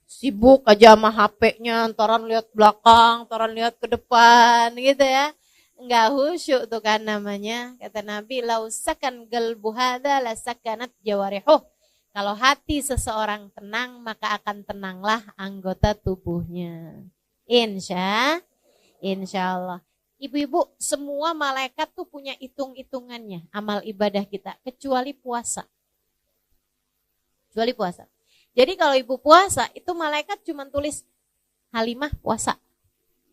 sibuk aja sama HP-nya, antaran lihat belakang, antaran lihat ke depan gitu ya. Enggak khusyuk tuh kan namanya. Kata Nabi, lausakan galbu hadza lasakanat jawarihuh. Kalau hati seseorang tenang, maka akan tenanglah anggota tubuhnya. Insya Allah. Ibu-ibu, semua malaikat tuh punya hitung-hitungannya amal ibadah kita, kecuali puasa. Kecuali puasa. Jadi kalau ibu puasa, itu malaikat cuma tulis Halimah puasa.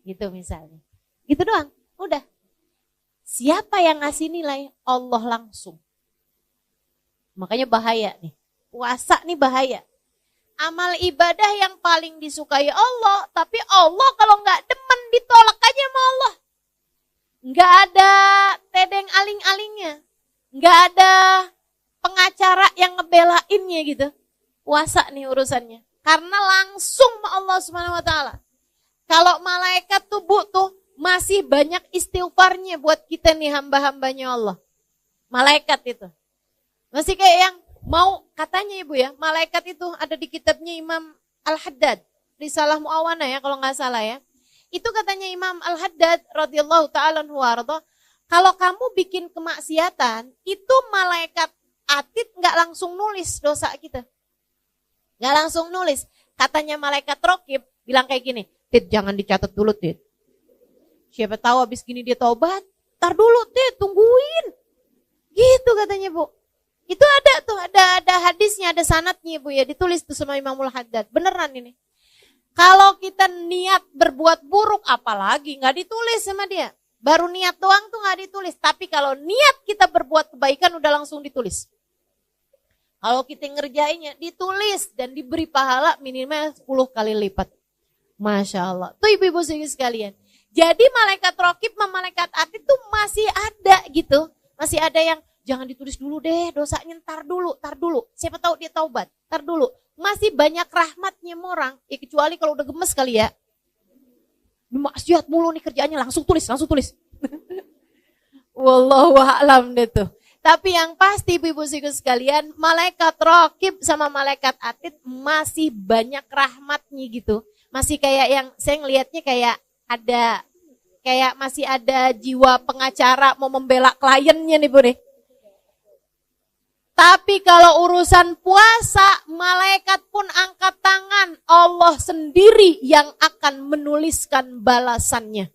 Gitu misalnya. Gitu doang, udah. Siapa yang ngasih nilai? Allah langsung. Makanya bahaya nih. Puasa nih bahaya. Amal ibadah yang paling disukai Allah, tapi Allah kalau nggak demen ditolak aja sama Allah. Nggak ada tedeng aling-alingnya, nggak ada pengacara yang ngebelainnya gitu. Puasa nih urusannya, karena langsung sama Allah Subhanahu Wa Taala. Kalau malaikat tuh tuh masih banyak istighfarnya buat kita nih hamba-hambanya Allah. Malaikat itu masih kayak yang mau katanya ibu ya, malaikat itu ada di kitabnya Imam Al-Haddad, Risalah Mu'awana ya kalau nggak salah ya. Itu katanya Imam Al-Haddad radhiyallahu ta'ala anhu warḍah, kalau kamu bikin kemaksiatan, itu malaikat atid nggak langsung nulis dosa kita. Nggak langsung nulis. Katanya malaikat raqib bilang kayak gini, Tid jangan dicatat dulu Tid. Siapa tahu habis gini dia taubat, tar dulu Tid, tungguin. Gitu katanya Bu. Itu ada tuh, ada hadisnya, ada sanadnya Bu ya, ditulis tuh sama Imamul Haddad. Beneran ini. Kalau kita niat berbuat buruk, apalagi nggak ditulis sama dia. Baru niat doang tuh nggak ditulis. Tapi kalau niat kita berbuat kebaikan udah langsung ditulis. Kalau kita ngerjainnya ditulis dan diberi pahala minimal 10 kali lipat. Masya Allah. Tuh ibu-ibu sekalian. Jadi malaikat raqib sama malaikat atid tuh masih ada gitu. Masih ada yang jangan ditulis dulu deh, dosanya tar dulu. Siapa tahu dia taubat, tar dulu. Masih banyak rahmatnya orang, ya kecuali kalau udah gemes kali ya. Maksiat mulu nih kerjaannya, langsung tulis. Wallahu a'lam deh tuh. Tapi yang pasti ibu-ibu sekalian, malaikat raqib sama malaikat atid masih banyak rahmatnya gitu. Masih kayak yang saya ngelihatnya kayak masih ada jiwa pengacara mau membela kliennya nih Bu nih. Tapi kalau urusan puasa, malaikat pun angkat tangan. Allah sendiri yang akan menuliskan balasannya.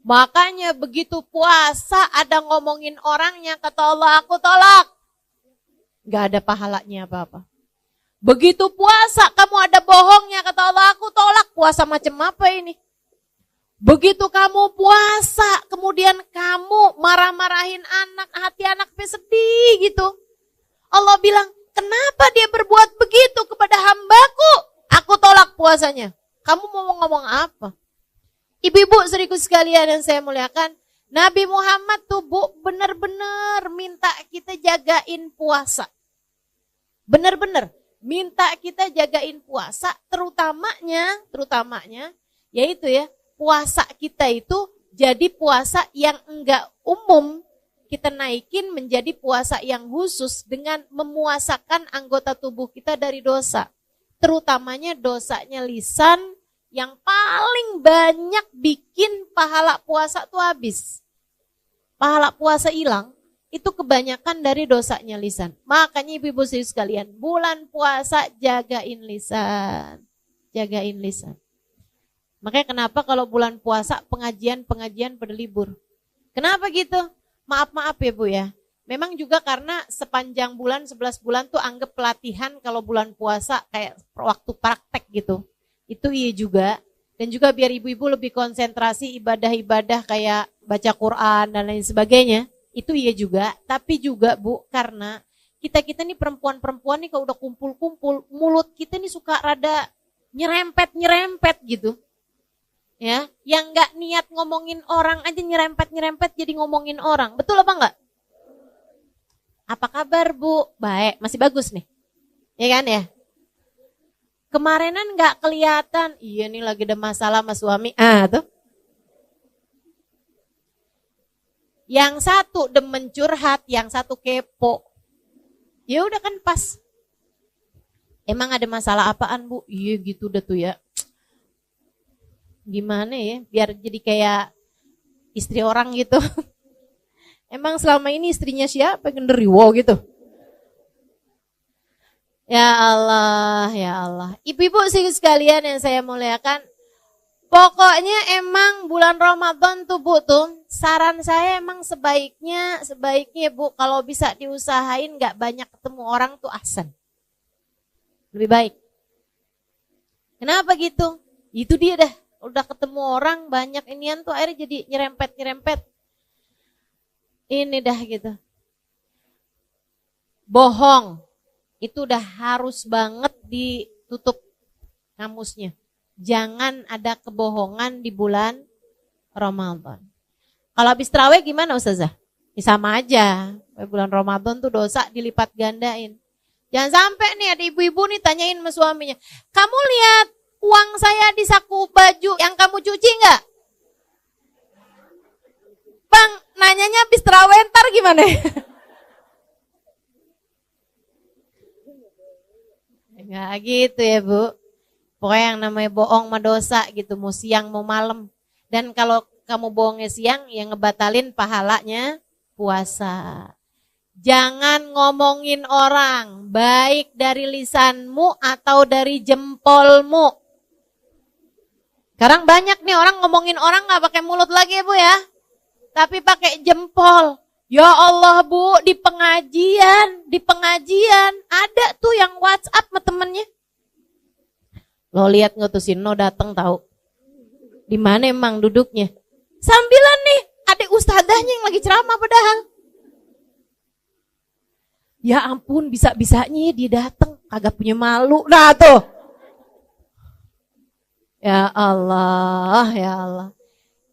Makanya begitu puasa ada ngomongin orangnya, kata Allah, aku tolak. Gak ada pahalanya apa-apa. Begitu puasa kamu ada bohongnya, kata Allah, aku tolak. Puasa macam apa ini? Begitu kamu puasa, kemudian kamu marah-marahin anak, hati anak sedih gitu. Allah bilang, kenapa dia berbuat begitu kepada hambaku? Aku tolak puasanya. Kamu mau ngomong apa? Ibu-ibu seriku sekalian yang saya muliakan, Nabi Muhammad tuh Bu benar-benar minta kita jagain puasa. Benar-benar minta kita jagain puasa, terutamanya yaitu ya, puasa kita itu jadi puasa yang enggak umum, kita naikin menjadi puasa yang khusus dengan memuasakan anggota tubuh kita dari dosa. Terutamanya dosanya lisan yang paling banyak bikin pahala puasa tuh habis. Pahala puasa hilang, itu kebanyakan dari dosanya lisan. Makanya ibu-ibu sekalian, bulan puasa jagain lisan. Jagain lisan. Makanya kenapa kalau bulan puasa pengajian pada libur. Kenapa gitu? Maaf ya Bu ya. Memang juga karena sepanjang bulan, 11 bulan tuh anggap pelatihan kalau bulan puasa kayak waktu praktek gitu. Itu iya juga. Dan juga biar ibu-ibu lebih konsentrasi ibadah-ibadah kayak baca Quran dan lain sebagainya. Itu iya juga. Tapi juga Bu, karena kita nih perempuan-perempuan nih kalau udah kumpul-kumpul, mulut kita nih suka rada nyerempet gitu. Ya, yang nggak niat ngomongin orang aja nyerempet jadi ngomongin orang. Betul apa enggak? Apa kabar Bu? Baik, masih bagus nih. Ya kan ya? Kemarinan nggak kelihatan. Iya nih lagi ada masalah sama suami. Tuh. Yang satu demen curhat, yang satu kepo. Ya udah kan pas. Emang ada masalah apaan Bu? Iya gitu udah tuh ya. Gimana ya, biar jadi kayak istri orang gitu. Emang selama ini istrinya siapa? Genderuwo gitu. Ya Allah. Ibu-ibu sekalian yang saya muliakan, pokoknya emang bulan Ramadan tuh Bu tuh, saran saya emang sebaiknya Bu, kalau bisa diusahain gak banyak ketemu orang tuh ahsan. lebih baik. Kenapa gitu? Itu dia dah, udah ketemu orang banyak inian tuh akhirnya jadi nyerempet. Ini dah gitu. Bohong, itu udah harus banget ditutup kamusnya. Jangan ada kebohongan di bulan Ramadan. Kalau habis tarawih gimana Ustazah? Ya sama aja. Bulan Ramadan tuh dosa dilipat gandain. Jangan sampai nih ada ibu-ibu nih tanyain sama suaminya, kamu lihat uang saya di saku baju yang kamu cuci nggak? Bang, nanyanya habis tarawih ntar gimana? Enggak gitu ya Bu. Pokoknya yang namanya bohong mah dosa gitu, mau siang mau malam. Dan kalau kamu bohongnya siang, yang ngebatalin pahalanya puasa. Jangan ngomongin orang, baik dari lisanmu atau dari jempolmu. Sekarang banyak nih orang ngomongin orang gak pakai mulut lagi ya Bu ya. Tapi pakai jempol. Ya Allah Bu, di pengajian ada tuh yang WhatsApp sama temennya. Lo lihat nggak tuh si No datang tahu? Di mana emang duduknya? Sambilan nih, ada ustadzahnya yang lagi ceramah padahal. Ya ampun, bisa-bisanya dia datang, kagak punya malu. Nah tuh. Ya Allah.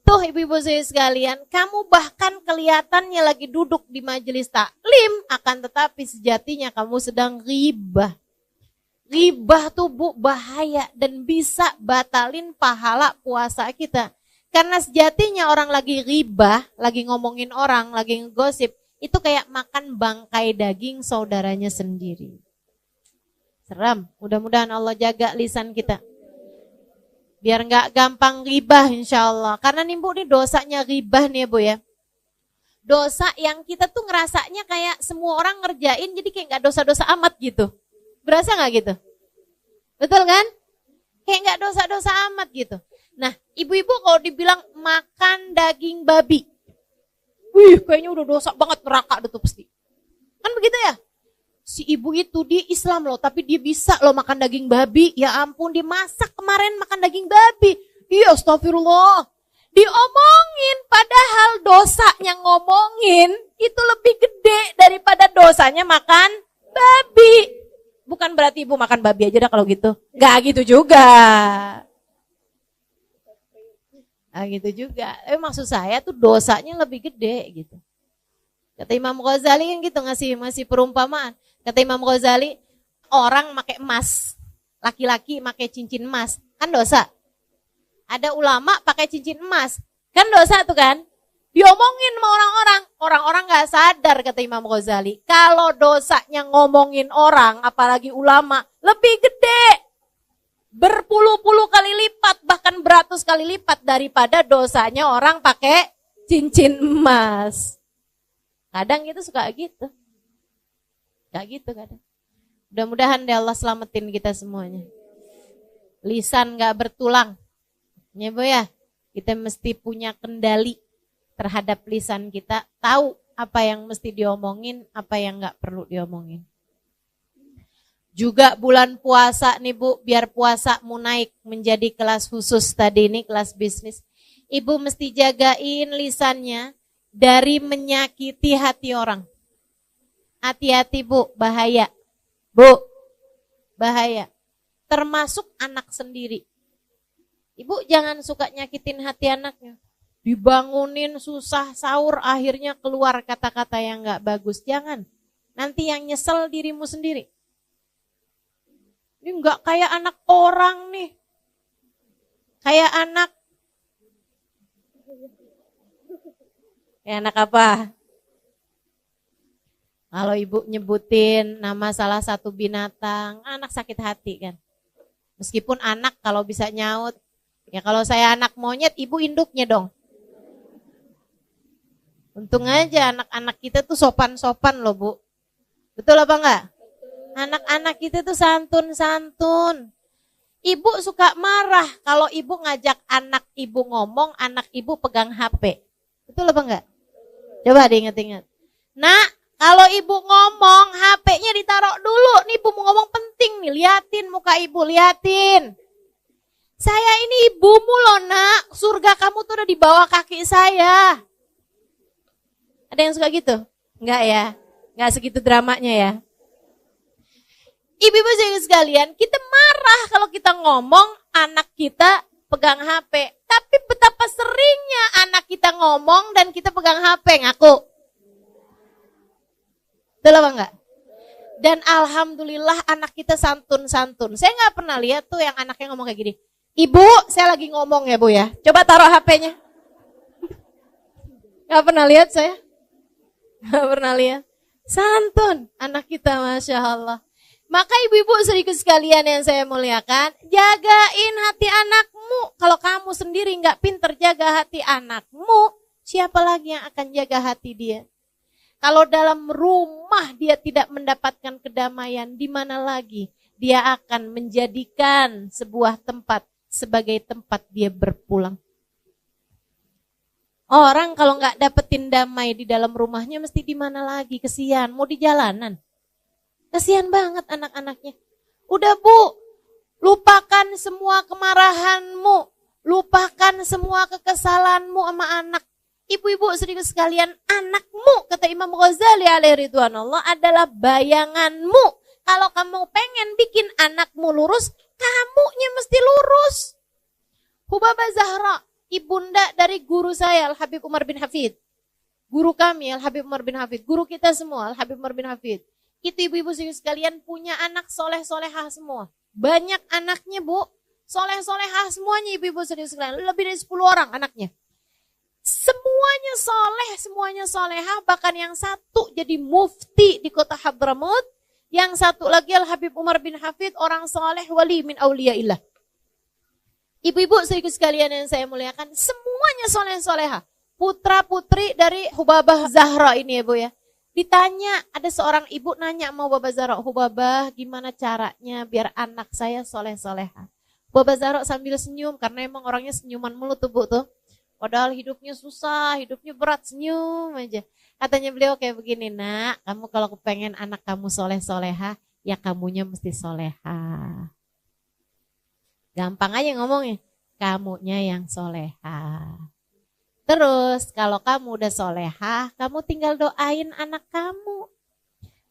Tuh ibu-ibu saya sekalian, kamu bahkan kelihatannya lagi duduk di majelis taklim, akan tetapi sejatinya kamu sedang ghibah. Ghibah tuh Bu bahaya dan bisa batalin pahala puasa kita. Karena sejatinya orang lagi ghibah, lagi ngomongin orang, lagi ngegosip, itu kayak makan bangkai daging saudaranya sendiri. Seram, mudah-mudahan Allah jaga lisan kita. Biar gak gampang ghibah insya Allah. Karena nih Bu, nih dosanya ghibah nih ya Bu ya. Dosa yang kita tuh ngerasanya kayak semua orang ngerjain, jadi kayak gak dosa-dosa amat gitu. Berasa gak gitu? Betul kan? Kayak gak dosa-dosa amat gitu. Nah, ibu-ibu kalau dibilang makan daging babi, wih kayaknya udah dosa banget, neraka tuh pasti. Kan begitu ya? Si ibu itu dia Islam loh, tapi dia bisa loh makan daging babi. Ya ampun, dia masak kemarin makan daging babi. Iya astagfirullah. Diomongin, padahal dosanya ngomongin itu lebih gede daripada dosanya makan babi. Bukan berarti ibu makan babi aja dah kalau gitu. Gak gitu juga. Nah gitu juga. Tapi maksud saya tuh dosanya lebih gede gitu. Kata Imam Ghazali kan gitu ngasih perumpamaan. Kata Imam Ghazali, orang pakai emas, laki-laki pakai cincin emas, kan dosa. Ada ulama pakai cincin emas, kan dosa tuh kan. Diomongin sama orang-orang gak sadar kata Imam Ghazali. Kalau dosanya ngomongin orang, apalagi ulama, lebih gede. Berpuluh-puluh kali lipat, bahkan beratus kali lipat daripada dosanya orang pakai cincin emas. Kadang itu suka gitu. Gak gitu kadang. Mudah-mudahan deh Allah selamatin kita semuanya. Lisan gak bertulang. Ya Bu ya, kita mesti punya kendali terhadap lisan kita, tahu apa yang mesti diomongin, apa yang gak perlu diomongin. Juga bulan puasa nih Bu, biar puasamu naik menjadi kelas khusus tadi ini, kelas bisnis. Ibu mesti jagain lisannya dari menyakiti hati orang. Hati-hati Bu, bahaya. Bu, bahaya. Termasuk anak sendiri. Ibu jangan suka nyakitin hati anaknya. Dibangunin susah sahur, akhirnya keluar kata-kata yang gak bagus. Jangan, nanti yang nyesel dirimu sendiri. Ini gak kayak anak orang nih. Kayak anak apa? Kalau ibu nyebutin nama salah satu binatang, anak sakit hati kan. Meskipun anak kalau bisa nyaut, ya kalau saya anak monyet, ibu induknya dong. Untung aja anak-anak kita tuh sopan-sopan loh Bu. Betul apa enggak? Anak-anak kita tuh santun-santun. Ibu suka marah kalau ibu ngajak anak ibu ngomong, anak ibu pegang HP. Betul apa enggak? Coba diingat-ingat. Nah, kalau ibu ngomong, HP-nya ditaruh dulu. Nih ibu mau ngomong penting nih, liatin muka ibu, liatin. Saya ini ibumu loh nak, surga kamu tuh udah di bawah kaki saya. Ada yang suka gitu? Enggak ya? Enggak segitu dramanya ya? Ibu-ibu sekalian, kita marah kalau kita ngomong anak kita pegang HP. Tapi betapa seringnya anak kita ngomong dan kita pegang HP, ngaku. Betul apa enggak? Dan alhamdulillah anak kita santun-santun. Saya nggak pernah lihat tuh yang anaknya ngomong kayak gini. Ibu, saya lagi ngomong ya Bu ya. Coba taruh HP-nya. Nggak pernah lihat saya. Nggak pernah lihat. Santun anak kita, Masya Allah. Maka ibu-ibu sedikit sekalian yang saya muliakan, jagain hati anakmu. Kalau kamu sendiri nggak pinter jaga hati anakmu, siapa lagi yang akan jaga hati dia? Kalau dalam rumah dia tidak mendapatkan kedamaian, di mana lagi dia akan menjadikan sebuah tempat sebagai tempat dia berpulang. Orang kalau nggak dapetin damai di dalam rumahnya, mesti di mana lagi? Kesian, mau di jalanan. Kesian banget anak-anaknya. Udah Bu, lupakan semua kemarahanmu, lupakan semua kekesalanmu sama anak. Ibu-ibu sedikit sekalian, anakmu, kata Imam Ghazali alaihi ridwanullah, adalah bayanganmu. Kalau kamu pengen bikin anakmu lurus, kamunya mesti lurus. Hubabah Zahra, ibunda dari guru saya Al-Habib Umar bin Hafid. Guru kami Al-Habib Umar bin Hafid, guru kita semua Al-Habib Umar bin Hafid. Itu ibu-ibu sekalian punya anak soleh-solehah semua. Banyak anaknya Bu, soleh-solehah semuanya ibu-ibu sekalian. Lebih dari 10 orang anaknya. Semuanya soleh, semuanya solehah. Bahkan yang satu jadi mufti di kota Hadramut. Yang satu lagi Al-Habib Umar bin Hafid, orang soleh wali min auliyaillah. Ibu-ibu sedikit sekalian yang saya muliakan, semuanya soleh-solehah. Putra-putri dari Hubabah Zahra ini ya Bu ya. Ditanya, ada seorang ibu nanya sama Hubabah Zahra, Hubabah gimana caranya biar anak saya soleh-solehah. Hubabah Zahra sambil senyum, karena emang orangnya senyuman mulu tuh Bu tuh. Padahal hidupnya susah, hidupnya berat, senyum aja. Katanya beliau kayak begini, nak, kamu kalau kepengen anak kamu soleh-solehah, ya kamunya mesti solehah. Gampang aja ngomongnya, kamunya yang solehah. Terus kalau kamu udah solehah, kamu tinggal doain anak kamu.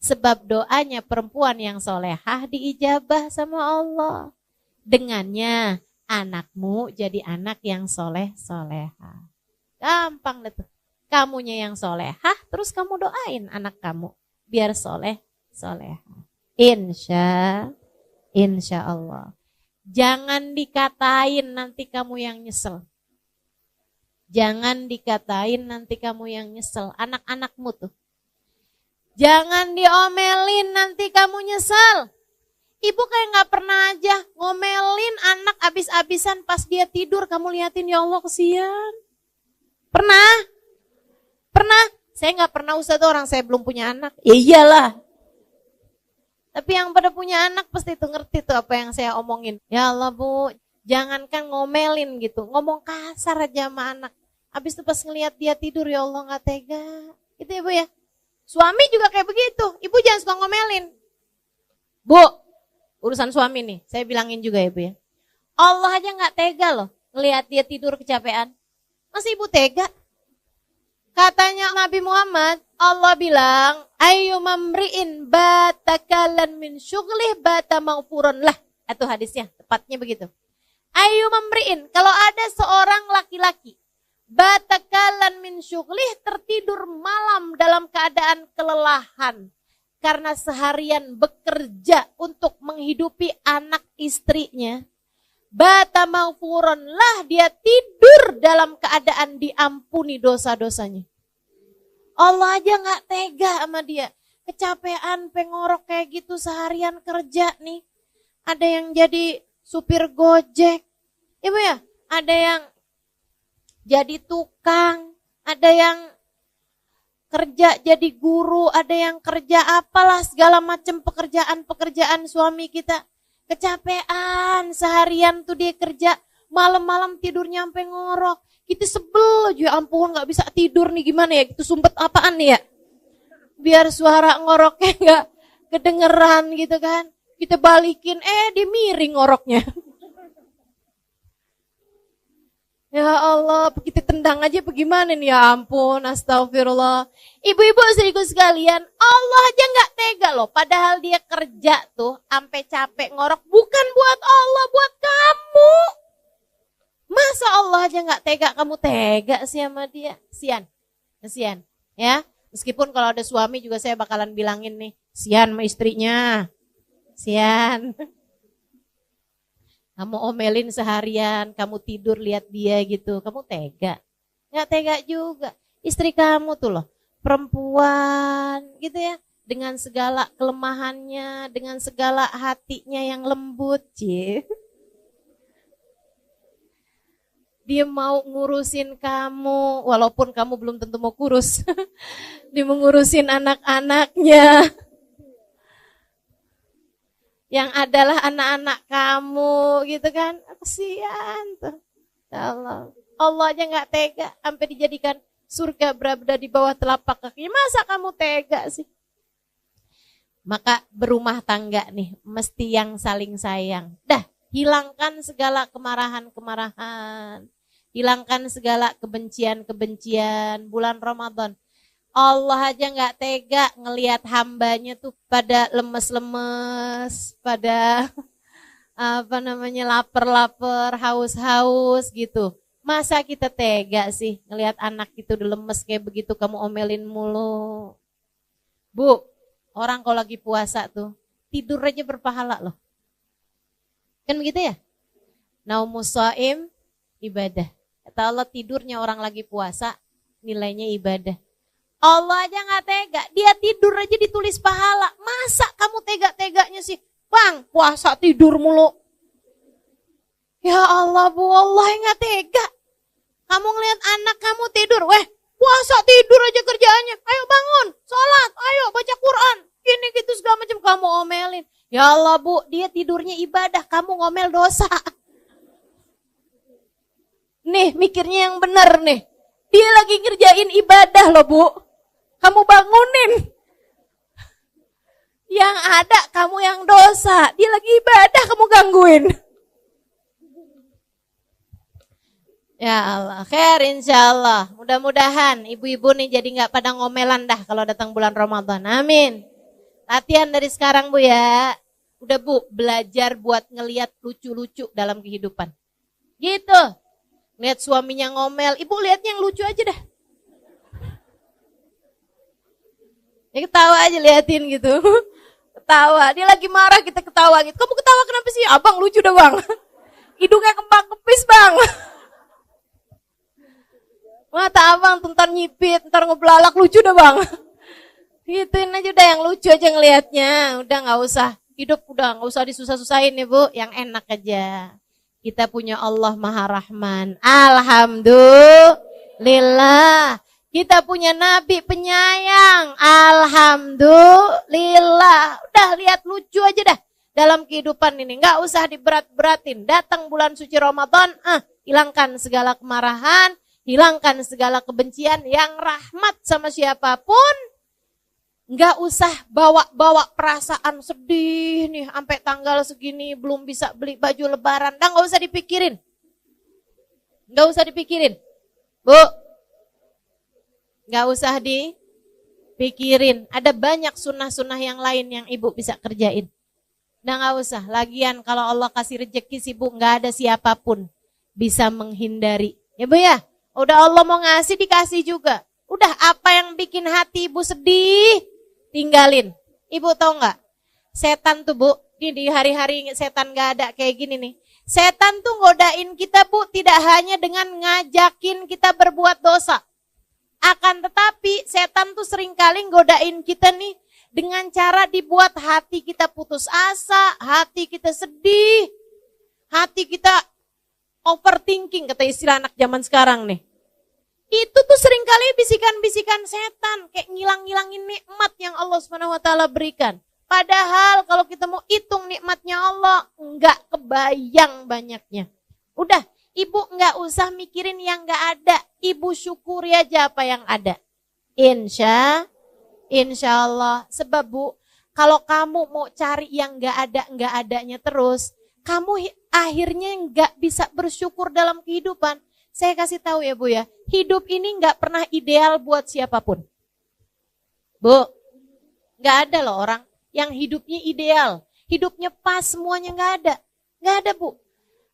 Sebab doanya perempuan yang solehah diijabah sama Allah. Dengannya anakmu jadi anak yang soleh-solehah. Gampang deh tuh. Kamunya yang solehah, terus kamu doain anak kamu biar soleh-solehah. Insya Allah. Jangan dikatain nanti kamu yang nyesel. Jangan dikatain nanti kamu yang nyesel. Anak-anakmu tuh. Jangan diomelin nanti kamu nyesel. Ibu kayak gak pernah aja ngomelin anak abis-abisan pas dia tidur. Kamu liatin, ya Allah kesian. Pernah? Pernah? Saya gak pernah usah tuh, orang saya belum punya anak. Ya iyalah. Tapi yang pada punya anak pasti tuh ngerti tuh apa yang saya omongin. Ya Allah Bu, jangankan ngomelin gitu. Ngomong kasar aja sama anak. Habis itu pas ngelihat dia tidur, ya Allah gak tega. Gitu ya Bu ya. Suami juga kayak begitu. Ibu jangan suka ngomelin. Bu, urusan suami nih, saya bilangin juga ya Bu ya. Allah aja gak tega loh ngelihat dia tidur kecapean. Masa ibu tega? Katanya Nabi Muhammad, Allah bilang, ayyumamri'in batakalan min syughlih bata maghfurun lah. Itu hadisnya, tepatnya begitu. Ayyumamri'in, kalau ada seorang laki-laki, batakalan min syughlih, tertidur malam dalam keadaan kelelahan. Karena seharian bekerja untuk menghidupi anak istrinya. Bata maghfurun lah, dia tidur dalam keadaan diampuni dosa-dosanya. Allah aja gak tega sama dia. Kecapean, pengorok kayak gitu seharian kerja nih. Ada yang jadi supir Gojek. Ibu ya, ada yang jadi tukang. Ada yang kerja jadi guru. Ada yang kerja apalah segala macam pekerjaan-pekerjaan suami kita. Kecapean, seharian tuh dia kerja, malam-malam tidurnya sampai ngorok. Kita sebel aja, ampun gak bisa tidur nih, gimana ya, itu sumpet apaan nih ya. Biar suara ngoroknya gak kedengeran gitu kan. Kita balikin, dia miring ngoroknya. Ya Allah, kita tendang aja bagaimana nih, ya ampun, astagfirullah. Ibu-ibu istriku sekalian, Allah aja gak tega loh. Padahal dia kerja tuh, sampai capek ngorok. Bukan buat Allah, buat kamu. Masa Allah aja gak tega, kamu tega sih sama dia? Kesian, ya. Meskipun kalau ada suami juga saya bakalan bilangin nih, sian sama istrinya. Sian. Kamu omelin seharian, kamu tidur lihat dia gitu, kamu tega? Nggak tega juga. Istri kamu tuh loh, perempuan gitu ya, dengan segala kelemahannya, dengan segala hatinya yang lembut, Dia mau ngurusin kamu, walaupun kamu belum tentu mau kurus. Dia mengurusin anak-anaknya. Yang adalah anak-anak kamu gitu kan. Kasihan tuh. Ya Allah. Allah aja gak tega sampai dijadikan surga berada di bawah telapak kaki. Masa kamu tega sih? Maka berumah tangga nih mesti yang saling sayang. Dah, hilangkan segala kemarahan-kemarahan. Hilangkan segala kebencian-kebencian. Bulan Ramadan. Allah aja gak tega ngelihat hambanya tuh pada lemes-lemes, pada lapar-lapar, haus-haus gitu. Masa kita tega sih ngelihat anak itu udah lemes kayak begitu kamu omelin mulu. Bu, orang kalau lagi puasa tuh tidur aja berpahala loh. Kan begitu ya? Naumus shaim ibadah. Kata Allah, tidurnya orang lagi puasa nilainya ibadah. Allah aja gak tega, dia tidur aja ditulis pahala. Masa kamu tega-teganya sih? Bang, puasa tidur mulu. Ya Allah, Bu, Allah yang gak tega. Kamu ngeliat anak kamu tidur, puasa tidur aja kerjaannya. Ayo bangun, sholat, ayo baca Quran. Gini gitu segala macam kamu omelin. Ya Allah, Bu, dia tidurnya ibadah, kamu ngomel dosa. Nih, mikirnya yang benar nih. Dia lagi ngerjain ibadah loh, Bu. Kamu bangunin. Yang ada kamu yang dosa. Dia lagi ibadah, kamu gangguin. Ya Allah, khair insyaallah. Mudah-mudahan ibu-ibu nih jadi gak pada ngomelan dah kalau datang bulan Ramadan. Amin. Latihan dari sekarang, Bu ya. Udah, Bu, belajar buat ngelihat lucu-lucu dalam kehidupan. Gitu. Lihat suaminya ngomel, ibu lihatnya yang lucu aja dah. Ya ketawa aja liatin gitu. Ketawa, dia lagi marah kita ketawa gitu. Kamu ketawa kenapa sih? Abang lucu dah bang. Hidungnya kembang kepis bang. Mata abang ntar nyipit, ntar ngeblalak lucu dah bang. Gituin aja udah yang lucu aja ngelihatnya. Udah gak usah, hidup udah gak usah disusah-susahin ya Bu. Yang enak aja. Kita punya Allah Maha Rahman. Alhamdulillah. Kita punya Nabi penyayang. Alhamdulillah. Udah lihat lucu aja dah dalam kehidupan ini. Gak usah diberat-beratin. Datang bulan suci Ramadan, hilangkan segala kemarahan, hilangkan segala kebencian. Yang rahmat sama siapapun, gak usah bawa-bawa perasaan sedih nih. Sampai tanggal segini belum bisa beli baju lebaran. Gak usah dipikirin. Gak usah dipikirin. Bu, gak usah dipikirin. Ada banyak sunnah-sunnah yang lain yang ibu bisa kerjain. Nah gak usah. Lagian kalau Allah kasih rezeki sih Bu, gak ada siapapun bisa menghindari. Ya Bu ya, udah Allah mau ngasih dikasih juga. Udah apa yang bikin hati ibu sedih, tinggalin. Ibu tahu gak? Setan tuh Bu, di hari-hari setan gak ada kayak gini nih. Setan tuh ngodain kita Bu, tidak hanya dengan ngajakin kita berbuat dosa. Akan tetapi setan tuh seringkali godain kita nih dengan cara dibuat hati kita putus asa, hati kita sedih, hati kita overthinking, kata istilah anak zaman sekarang nih. Itu tuh seringkali bisikan-bisikan setan, kayak ngilang-ngilangin nikmat yang Allah SWT berikan. Padahal kalau kita mau hitung nikmatnya Allah, enggak kebayang banyaknya. Udah, ibu enggak usah mikirin yang enggak ada. Ibu syukuri aja apa yang ada. Insya Allah. Sebab Bu, Kalau kamu mau cari yang nggak adanya terus, kamu akhirnya nggak bisa bersyukur dalam kehidupan. Saya kasih tahu ya Bu ya, hidup ini nggak pernah ideal buat siapapun. Bu, nggak ada loh orang yang hidupnya ideal, hidupnya pas semuanya, nggak ada Bu.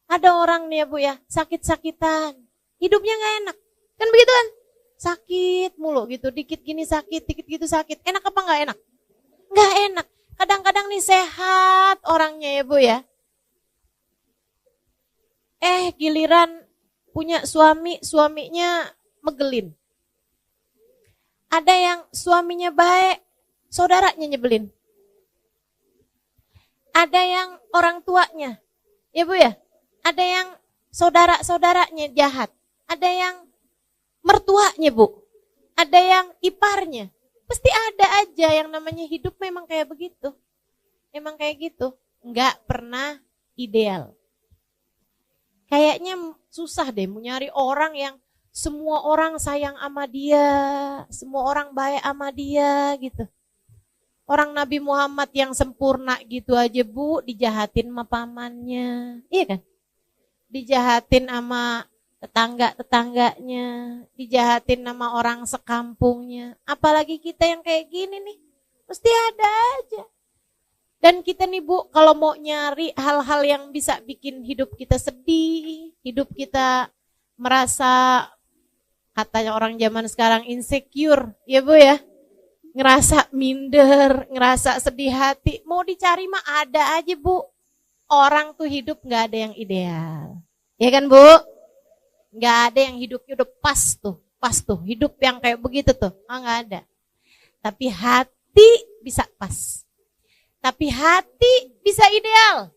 Ada orang nih ya Bu ya, sakit-sakitan, hidupnya nggak enak, kan begitu kan? Sakit mulu gitu, dikit gini sakit, dikit gitu sakit, enak apa nggak enak? Nggak enak. Kadang-kadang nih sehat orangnya ya Bu ya. Giliran punya suami, suaminya megelin. Ada yang suaminya baik, saudaranya nyebelin. Ada yang orang tuanya, ya Bu ya. Ada yang saudara-saudaranya jahat. Ada yang mertuanya Bu. Ada yang iparnya. Pasti ada aja yang namanya hidup memang kayak begitu. Memang kayak gitu. Nggak pernah ideal. Kayaknya susah deh mau nyari orang yang semua orang sayang sama dia, semua orang baik sama dia gitu. Orang Nabi Muhammad yang sempurna gitu aja Bu, dijahatin sama pamannya. Iya kan? Dijahatin sama tetangga-tetangganya, dijahatin sama orang sekampungnya. Apalagi kita yang kayak gini nih, pasti ada aja. Dan kita nih Bu, kalau mau nyari hal-hal yang bisa bikin hidup kita sedih, hidup kita merasa, katanya orang zaman sekarang insecure, ya Bu ya. Ngerasa minder, ngerasa sedih hati, mau dicari mah ada aja Bu. Orang tuh hidup gak ada yang ideal. Ya kan Bu? Gak ada yang hidupnya udah pas tuh. Hidup yang kayak begitu tuh, gak ada. Tapi hati bisa pas. Tapi hati bisa ideal.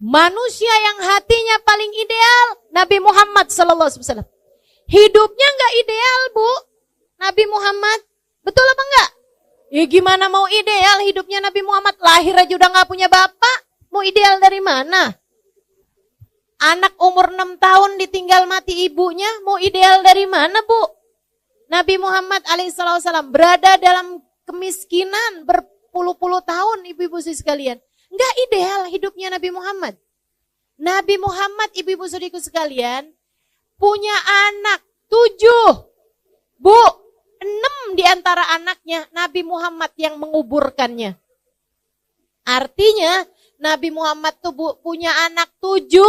Manusia yang hatinya paling ideal, Nabi Muhammad SAW. Hidupnya gak ideal Bu, Nabi Muhammad. Betul apa enggak? Ya gimana mau ideal hidupnya Nabi Muhammad, lahir aja udah gak punya bapak. Mau ideal dari mana? Anak umur 6 tahun ditinggal mati ibunya, mau ideal dari mana Bu? Nabi Muhammad alaihissalam berada dalam kemiskinan berpuluh-puluh tahun, ibu-ibu sekalian. Enggak ideal hidupnya Nabi Muhammad. Nabi Muhammad, ibu-ibu saudariku sekalian, punya anak 7. Bu, 6 di antara anaknya Nabi Muhammad yang menguburkannya. Artinya Nabi Muhammad tuh Bu, punya anak 7,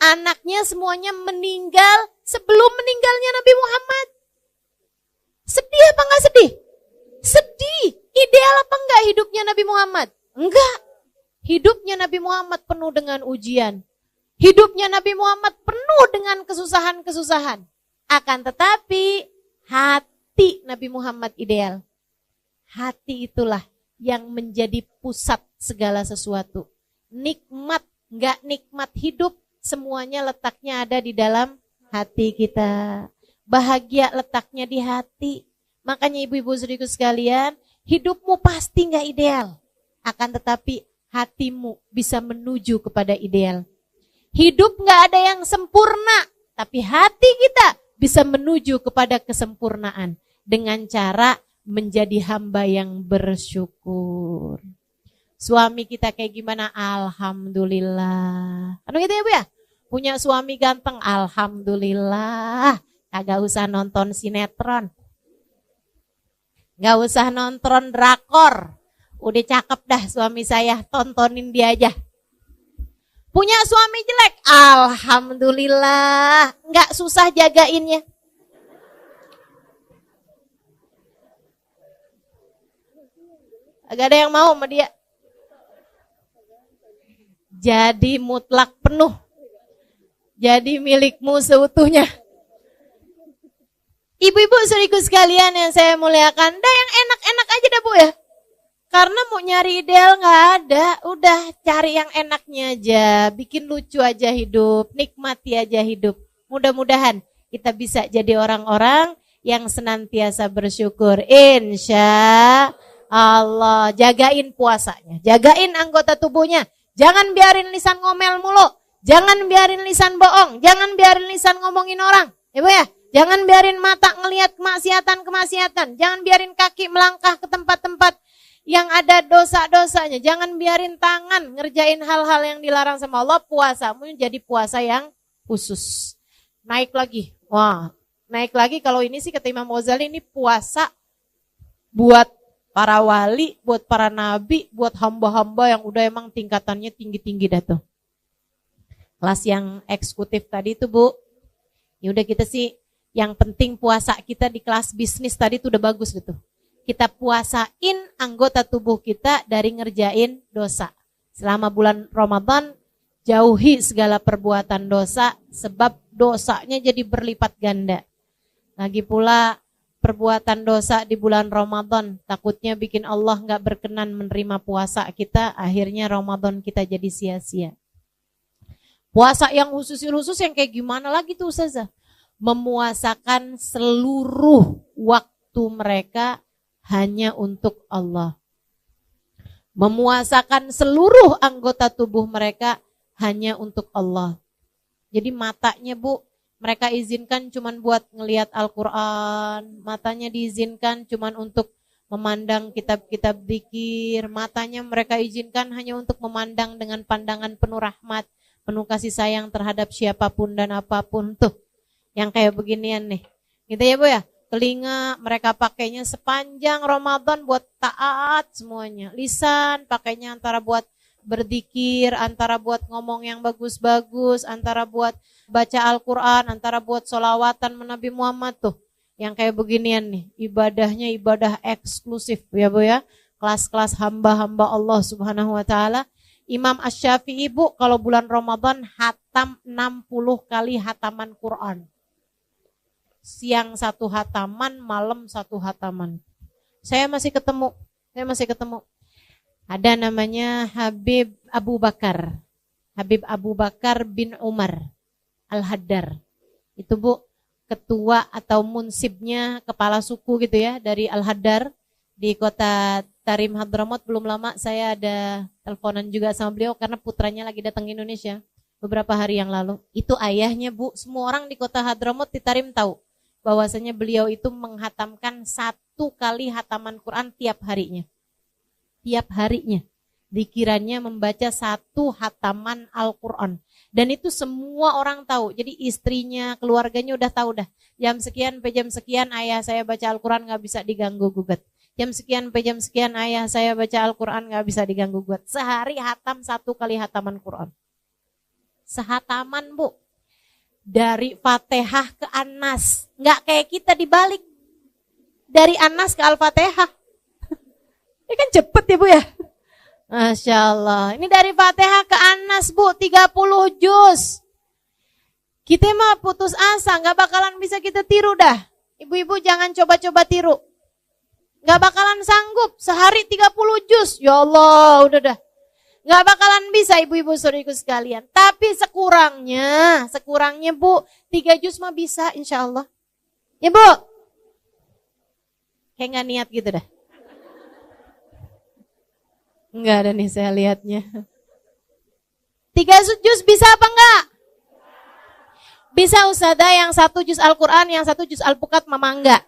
anaknya semuanya meninggal sebelum meninggalnya Nabi Muhammad. Sedih apa enggak sedih? Sedih. Ideal apa enggak hidupnya Nabi Muhammad? Enggak. Hidupnya Nabi Muhammad penuh dengan ujian. Hidupnya Nabi Muhammad penuh dengan kesusahan-kesusahan. Akan tetapi hati Nabi Muhammad ideal. Hati itulah yang menjadi pusat segala sesuatu. Nikmat, enggak nikmat hidup, semuanya letaknya ada di dalam hati kita. Bahagia letaknya di hati. Makanya ibu-ibu saudariku sekalian, hidupmu pasti enggak ideal. Akan tetapi hatimu bisa menuju kepada ideal. Hidup enggak ada yang sempurna, tapi hati kita bisa menuju kepada kesempurnaan dengan cara menjadi hamba yang bersyukur. Suami kita kayak gimana? Alhamdulillah. Kan gitu ya Bu ya? Punya suami ganteng, alhamdulillah. Kagak usah nonton sinetron. Gak usah nonton drakor. Udah cakep dah suami saya, tontonin dia aja. Punya suami jelek, alhamdulillah. Gak susah jagainnya. Agak ada yang mau sama dia. Jadi mutlak penuh. Jadi milikmu seutuhnya. Ibu-ibu saudariku sekalian yang saya muliakan, dah yang enak-enak aja dah Bu ya. Karena mau nyari ideal gak ada, udah cari yang enaknya aja, bikin lucu aja hidup, nikmati aja hidup. Mudah-mudahan kita bisa jadi orang-orang yang senantiasa bersyukur. Insya Allah, jagain puasanya, jagain anggota tubuhnya. Jangan biarin lisan ngomel mulu, jangan biarin lisan bohong, jangan biarin lisan ngomongin orang. Ya Bu ya, jangan biarin mata ngelihat kemaksiatan-kemaksiatan, jangan biarin kaki melangkah ke tempat-tempat yang ada dosa-dosanya. Jangan biarin tangan ngerjain hal-hal yang dilarang sama Allah. Puasamu jadi puasa yang khusus. Naik lagi. Wah, naik lagi kalau ini sih kata Imam Ghazali ini puasa buat para wali, buat para nabi, buat hamba-hamba yang udah emang tingkatannya tinggi-tinggi dah tuh. Kelas yang eksekutif tadi tuh Bu. Ya udah kita sih yang penting puasa kita di kelas bisnis tadi tuh udah bagus gitu. Kita puasain anggota tubuh kita dari ngerjain dosa. Selama bulan Ramadan jauhi segala perbuatan dosa sebab dosanya jadi berlipat ganda. Lagi pula perbuatan dosa di bulan Ramadan takutnya bikin Allah gak berkenan menerima puasa kita, akhirnya Ramadan kita jadi sia-sia. Puasa yang khusus yang kayak gimana lagi tuh Ustazah? Memuasakan seluruh waktu mereka hanya untuk Allah. Memuasakan seluruh anggota tubuh mereka hanya untuk Allah. Jadi matanya Bu, mereka izinkan cuman buat ngelihat Al-Quran, matanya diizinkan cuman untuk memandang kitab-kitab zikir, matanya mereka izinkan hanya untuk memandang dengan pandangan penuh rahmat, penuh kasih sayang terhadap siapapun dan apapun tuh. Yang kayak beginian nih, gitu ya Bu ya. Telinga mereka pakainya sepanjang Ramadan buat taat semuanya. Lisan pakainya antara buat berzikir, antara buat ngomong yang bagus-bagus, antara buat baca Al-Quran, antara buat sholawatan Nabi Muhammad tuh. Yang kayak beginian nih, ibadahnya ibadah eksklusif ya Bu ya. Kelas-kelas hamba-hamba Allah Subhanahu wa ta'ala. Imam Asy-Syafi'i Bu kalau bulan Ramadan hatam 60 kali hataman Quran. Siang 1 hataman, malam 1 hataman. Saya masih ketemu. Ada namanya Habib Abu Bakar bin Umar Al-Haddar. Itu Bu, ketua atau munsibnya, kepala suku gitu ya, dari Al-Haddar di kota Tarim Hadramaut. Belum lama saya ada teleponan juga sama beliau karena putranya lagi datang ke Indonesia beberapa hari yang lalu. Itu ayahnya Bu, semua orang di kota Hadramaut di Tarim tahu bahwasanya beliau itu menghatamkan 1 kali hataman Quran tiap harinya. Dikiranya membaca 1 hataman Al-Quran. Dan itu semua orang tahu. Jadi istrinya, keluarganya udah tahu dah. Jam sekian sampai jam sekian ayah saya baca Al-Quran gak bisa diganggu gugat. Jam sekian sampai jam sekian ayah saya baca Al-Quran gak bisa diganggu gugat. Sehari hatam 1 kali hataman Quran. Sehataman Bu. Dari Fatihah ke An-Nas. Gak kayak kita dibalik. Dari An-Nas ke Al-Fatihah. Ini kan cepet ya Bu ya. Masya Allah. Ini dari Fatihah ke An-Nas Bu, 30 juz. Kita mah putus asa, gak bakalan bisa kita tiru dah. Ibu-ibu jangan coba-coba tiru. Gak bakalan sanggup, sehari 30 juz. Ya Allah, udah dah. Gak bakalan bisa ibu-ibu saudariku sekalian. Tapi sekurangnya Bu, 3 juz mah bisa insya Allah. Ya Bu. Kayak gak niat gitu dah. Enggak ada nih saya lihatnya. 3 juz bisa apa enggak? Bisa Ustazah, yang 1 juz Al-Quran, yang 1 juz Al-Pukat mama enggak.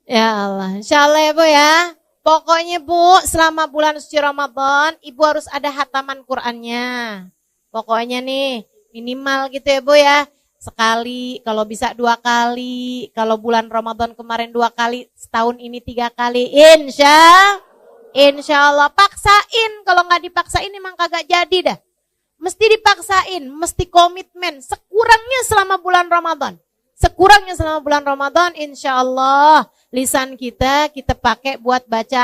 Ya Allah, insya Allah ya Bu ya. Pokoknya Bu, selama bulan suci Ramadan, Ibu harus ada hataman Qur'annya. Pokoknya nih, minimal gitu ya Bu ya. Sekali, kalau bisa 2 kali. Kalau bulan Ramadan kemarin 2 kali, setahun ini 3 kali. Insya Allah. Paksain, kalau nggak dipaksain emang kagak jadi dah. Mesti dipaksain, mesti komitmen. Sekurangnya selama bulan Ramadan. Insya Allah. Lisan kita pakai buat baca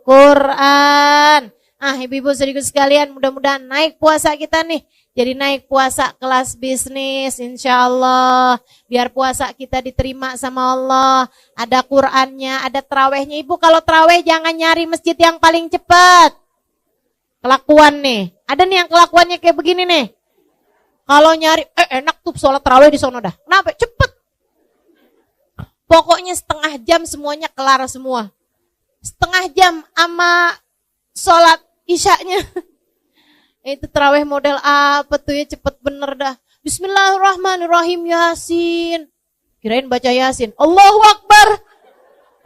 Al-Quran. Ibu-ibu saudariku sekalian, mudah-mudahan naik puasa kita nih. Jadi naik puasa kelas bisnis, insya Allah. Biar puasa kita diterima sama Allah. Ada Qurannya, ada terawihnya. Ibu kalau terawih jangan nyari masjid yang paling cepat. Kelakuan nih. Ada nih yang kelakuannya kayak begini nih. Kalau nyari, enak tuh sholat terawih di sono dah. Kenapa? Cepet. Pokoknya setengah jam semuanya kelar semua. Setengah jam sama sholat isyaknya. Itu tarawih model apa tuh ya, cepet bener dah. Bismillahirrahmanirrahim, Yasin. Kirain baca Yasin. Allahu Akbar.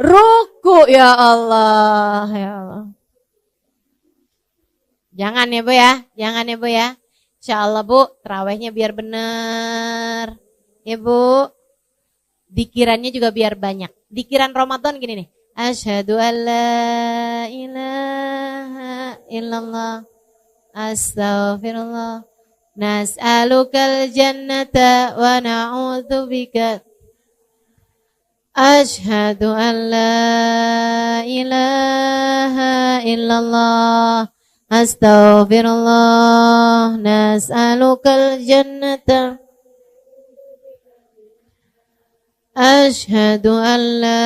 ruku, ya Allah, ya Allah. Jangan ya Bu ya, jangan ya Bu ya. Insyaallah Bu, terawihnya biar bener. Ya Bu, dikirannya juga biar banyak. Dikiran Ramadan gini nih. Asyhadu an la ilaha illallah. Astaghfirullah. Nas'alukal jannata wa na'udzubika. Asyhadu an la ilaha illallah. Astaghfirullah. Nas'alukal jannata. Asyhadu an la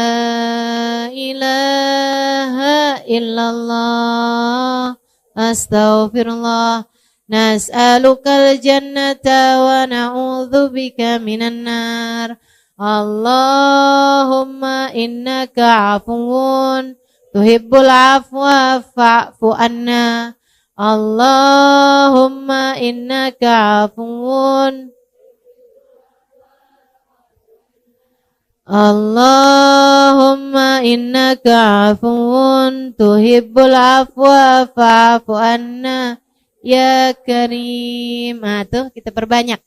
ilaha illallah. Astaghfirullah. Nas'alukal jannata wa na'udzubika minan nar. Allahumma innaka afuwun tuhibbul afwa fa'fu anna. Allahumma innaka afuwun. Allahumma innaka afuwun tuhibbul afwa fa'fu anna ya karim. Nah, tuh kita perbanyak.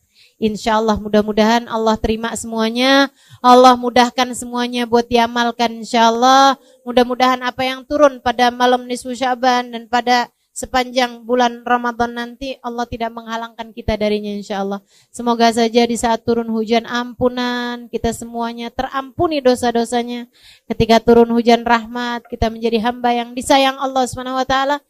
Insyaallah mudah-mudahan Allah terima semuanya. Allah mudahkan semuanya buat diamalkan insyaallah. Mudah-mudahan apa yang turun pada malam nisfu Sya'ban dan pada sepanjang bulan Ramadan nanti Allah tidak menghalangkan kita darinya insyaallah. Semoga saja di saat turun hujan ampunan kita semuanya terampuni dosa-dosanya. Ketika turun hujan rahmat kita menjadi hamba yang disayang Allah Subhanahu wa taala.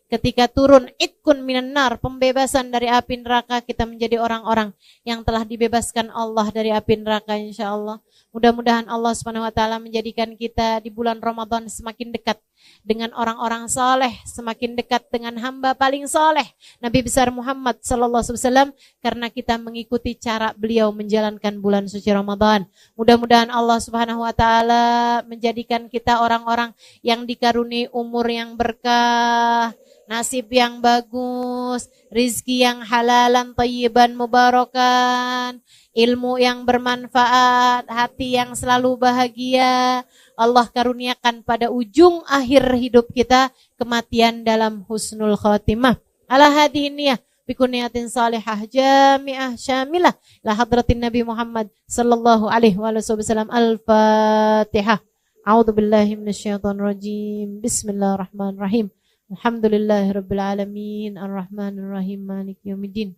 Ketika turun itkun minan nar, pembebasan dari api neraka, kita menjadi orang-orang yang telah dibebaskan Allah dari api neraka insyaallah. Mudah-mudahan Allah Subhanahu wa taala menjadikan kita di bulan Ramadan semakin dekat dengan orang-orang saleh, semakin dekat dengan hamba paling saleh Nabi besar Muhammad sallallahu alaihi wasallam karena kita mengikuti cara beliau menjalankan bulan suci Ramadan. Mudah-mudahan Allah Subhanahu wa taala menjadikan kita orang-orang yang dikaruniai umur yang berkah, nasib yang bagus, rizki yang halalan, thayyiban, mubarakan, ilmu yang bermanfaat, hati yang selalu bahagia. Allah karuniakan pada ujung akhir hidup kita kematian dalam husnul khatimah. Ala hadhihi niyah bikuniyatin salihah jami'ah syamilah la hadratin Nabi Muhammad sallallahu alaihi wasallam. Al-Fatihah. A'udzu billahi minasyaitonir rajim. Bismillahirrahmanirrahim. Alhamdulillahirabbil alamin arrahmanir rahim maliki yaumiddin.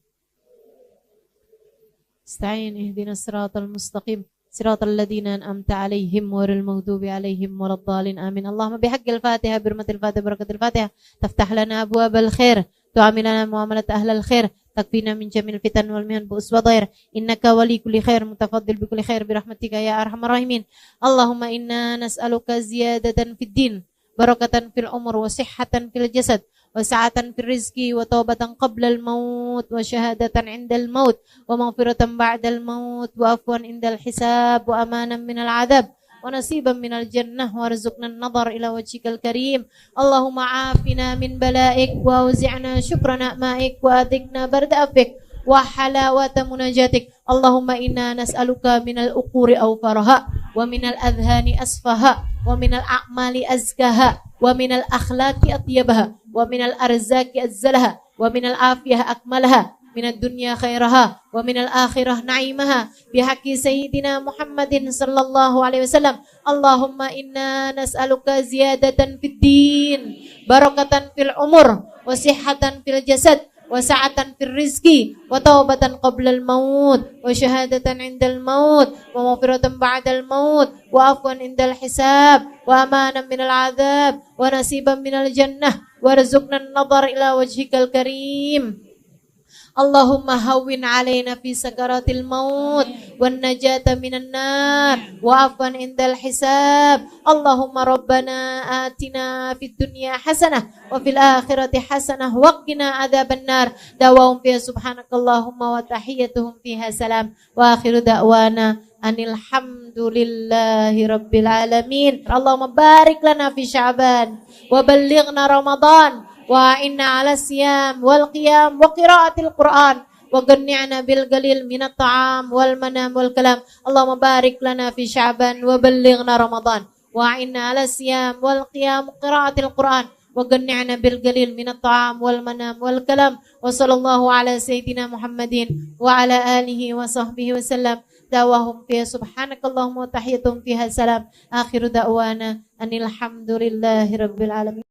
Ista'in ihdinas siratal mustaqim siratal ladzina an'amta 'alaihim ghairil maghdubi 'alaihim waladdallin amin. Allahumma bihaqqil Fatihah birmatil Fatihah barakatil Fatihah taftah lana abwabal khair tu'amilana muamalat ahlal khair takfina min jamil fitan wal mihan bu'us wa dhair innaka wali kulli khair mutafaddil bi kulli khair birahmatika ya arhamar rahimin. Allahumma inna nas'aluka ziyadatan fid din barakatan fil umur wa sihhatan fil jasad wa sa'atan fil rizqi wa taubatan qabla al maut wa syahadatan indal maut wa maghfiratan ba'dal maut wa afwan indal hisab wa amanan minal adab wa nasiban minal jannah warzuqna an-nadhar ila wajhikal karim. Allahumma afina min bala'ik wa auzi'na syukra ni'maik wa adhikna barda afik wa halawata munajatik. Allahumma inna nas'aluka minal uquri awfaraha wa minal adhani asfaha wa minal a'mali azkaha wa minal akhlaqi atyabaha wa minal arzaki azzalaha wa minal afiyah akmalaha minad dunya khairaha wa minal akhirah na'imaha bihaqqi sayyidina Muhammadin sallallahu alaihi wasallam. Allahumma inna nas'aluka ziyadatan fid din barakatan fil umur wa sihhatan fil jasad wa sa'atan fil rizqi wa taubatan qablal maut wa syahadatan indal maut wa maghfiratan ba'dal maut wa afwan indal hisab wa amanan minal adab wa nasiban minal jannah warzuqna an-nadhar ila wajhikal karim. Allahumma hawwin alaina fi sakaratil maut wan najata minan nar wa afwan indal hisab. Allahumma rabbana atina fid dunya hasanah wa fil akhirati hasanah wa qina adzaban nar. Dawahum fiha subhanakallahumma wa tahiyyatuhum fiha salam wa akhiru da'wana anil hamdulillahi rabbil alamin. Allahumma barik lana fi Sya'ban wa ballighna Ramadan wa inna ala siyam wal qiyam wa qiraatil Qur'an wa ganni'na bil galil minat ta'am wal manam wal kalam. Allahumma barik lana fi Sya'ban wa ballighna Ramadan وأعنا على الصيام والقيام وقراءة القرآن وقنعنا بالقليل من الطعام والمنام والكلام وصلى الله على سيدنا محمد وعلى آله وصحبه وسلم دعواهم فيها سبحانك اللهم وتحيتهم فيها سلام آخر دعوانا أن الحمد لله رب العالمين.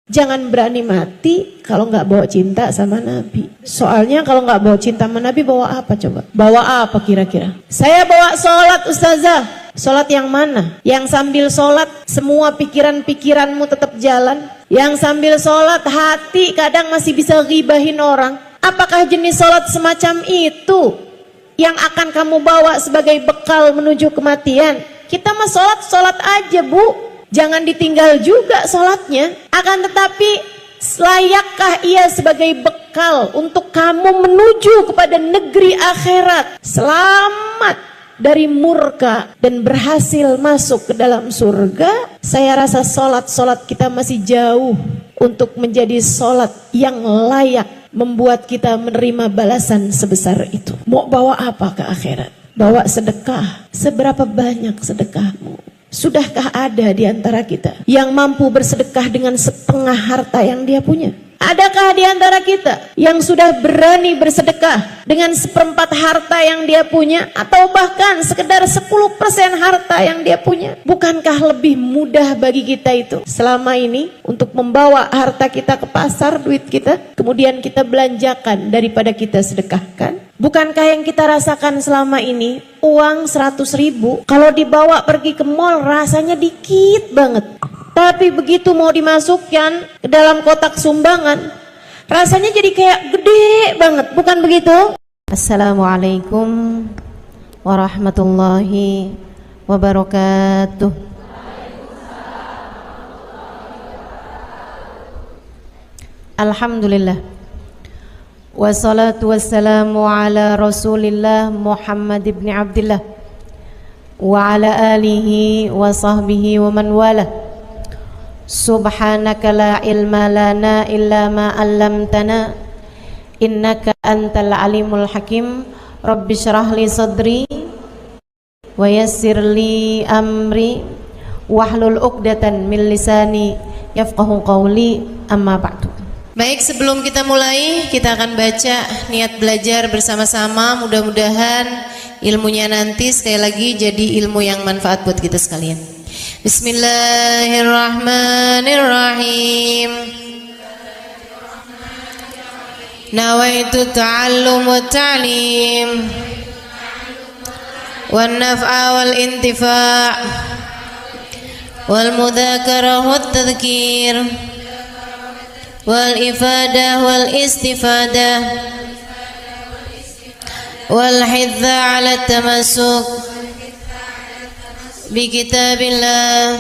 Jangan berani mati kalau nggak bawa cinta sama Nabi. Soalnya kalau nggak bawa cinta sama Nabi, bawa apa coba? Bawa apa kira-kira? Saya bawa sholat ustazah. Sholat yang mana? Yang sambil sholat semua pikiran-pikiranmu tetap jalan. Yang sambil sholat hati kadang masih bisa ghibahin orang. Apakah jenis sholat semacam itu yang akan kamu bawa sebagai bekal menuju kematian? Kita mah sholat aja bu. Jangan ditinggal juga sholatnya. Akan tetapi layakkah ia sebagai bekal untuk kamu menuju kepada negeri akhirat, selamat dari murka dan berhasil masuk ke dalam surga? Saya rasa sholat kita masih jauh untuk menjadi sholat yang layak membuat kita menerima balasan sebesar itu. Mau bawa apa ke akhirat? Bawa sedekah. Seberapa banyak sedekahmu? Sudahkah ada di antara kita yang mampu bersedekah dengan setengah harta yang dia punya? Adakah di antara kita yang sudah berani bersedekah dengan seperempat harta yang dia punya, atau bahkan sekedar 10% harta yang dia punya? Bukankah lebih mudah bagi kita itu selama ini untuk membawa harta kita ke pasar, duit kita, kemudian kita belanjakan daripada kita sedekahkan? Bukankah yang kita rasakan selama ini, uang 100.000 kalau dibawa pergi ke mall rasanya dikit banget, tapi begitu mau dimasukkan ke dalam kotak sumbangan rasanya jadi kayak gede banget, bukan begitu? Assalamualaikum warahmatullahi wabarakatuh. Alhamdulillah, wassalatu wassalamu ala rasulillah Muhammad ibn Abdillah wa ala alihi wa sahbihi wa man wala. Subhanaka la ilma lana illa ma 'allamtana innaka antal alimul hakim. Rabbi shrah li sadri wa yassir li amri wahlul 'uqdatan min lisani yafqahu qawli, amma ba'du. Baik, sebelum kita mulai, kita akan baca niat belajar bersama-sama. Mudah-mudahan ilmunya nanti sekali lagi jadi ilmu yang manfaat buat kita sekalian. Bismillahirrahmanirrahim. Nawaitu ta'allum wa ta'lim wan naf'a wal intifa' wal mudzakarah wat tadhkir wal ifadah wal istifadah wal hidza 'ala tamassuk bi kitabillah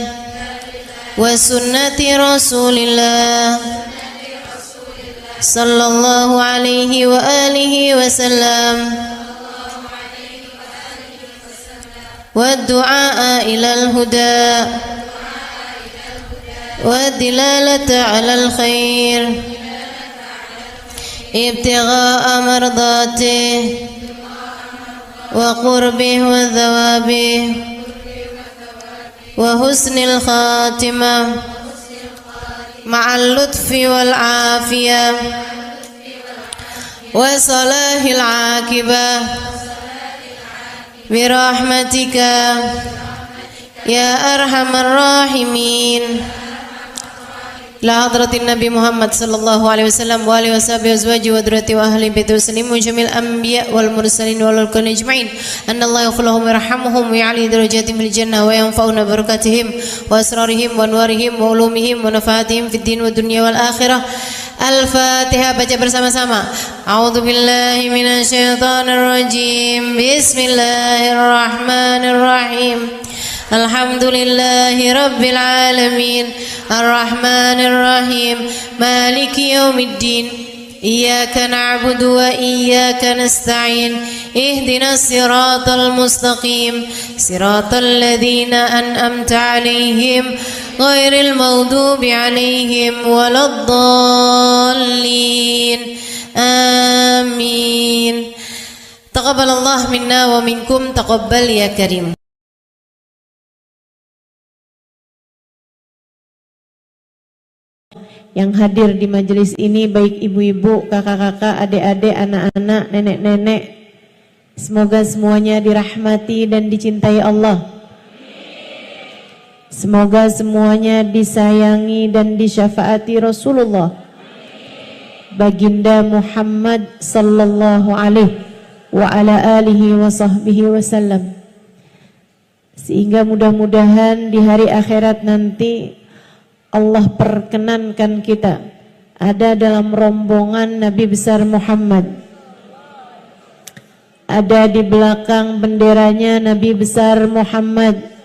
wa sunnati rasulillah sallallahu alaihi wa alihi wasallam wa du'a ilal huda wa dilalata 'alal khair ibtigha'a mardatih wa qurbih wa thawabih wa husnil khatimah ma'al lutfi wal afiyah wa salahil aqibah birahmatika ya arhamar rahimin. La hadratin Nabi Muhammad sallallahu alaihi wasallam wa alihi washabihi azwaji wa dzurriyyati wa ahli baiti wa sallim wa jamil anbiya wal mursalin wal kulli ajma'in anna Allah yaghfir lahum wa yarhamhum wa ya'li darajatihim fil jannah wa yanfa'una barakatihim wa asrarihim wa anwarihim wa ulumihim wa nafaatihim fid din wa dunya wal akhirah. Al-Fatihah, baca bersama-sama. A'udzu billahi minasy syaithanir rajim. Bismillahirrahmanirrahim. Alhamdulillahi rabbil alamin arrahmanir rahim maliki yaumiddin iyyaka na'budu wa iyyaka nasta'in ihdinas siratal mustaqim siratal ladzina an'amta 'alaihim ghairil maghdubi 'alaihim waladdallin. Amin. Taqabbalallahu minna wa minkum, taqabbal ya karim. yang hadir di majelis ini, baik ibu-ibu, kakak-kakak, adik-adik, anak-anak, nenek-nenek. Semoga semuanya dirahmati dan dicintai Allah. Semoga semuanya disayangi dan disyafaati Rasulullah Baginda Muhammad sallallahu alaihi wa ala alihi wa sahbihi wasallam. Sehingga mudah-mudahan di hari akhirat nanti Allah perkenankan kita ada dalam rombongan Nabi besar Muhammad, ada di belakang benderanya Nabi besar Muhammad,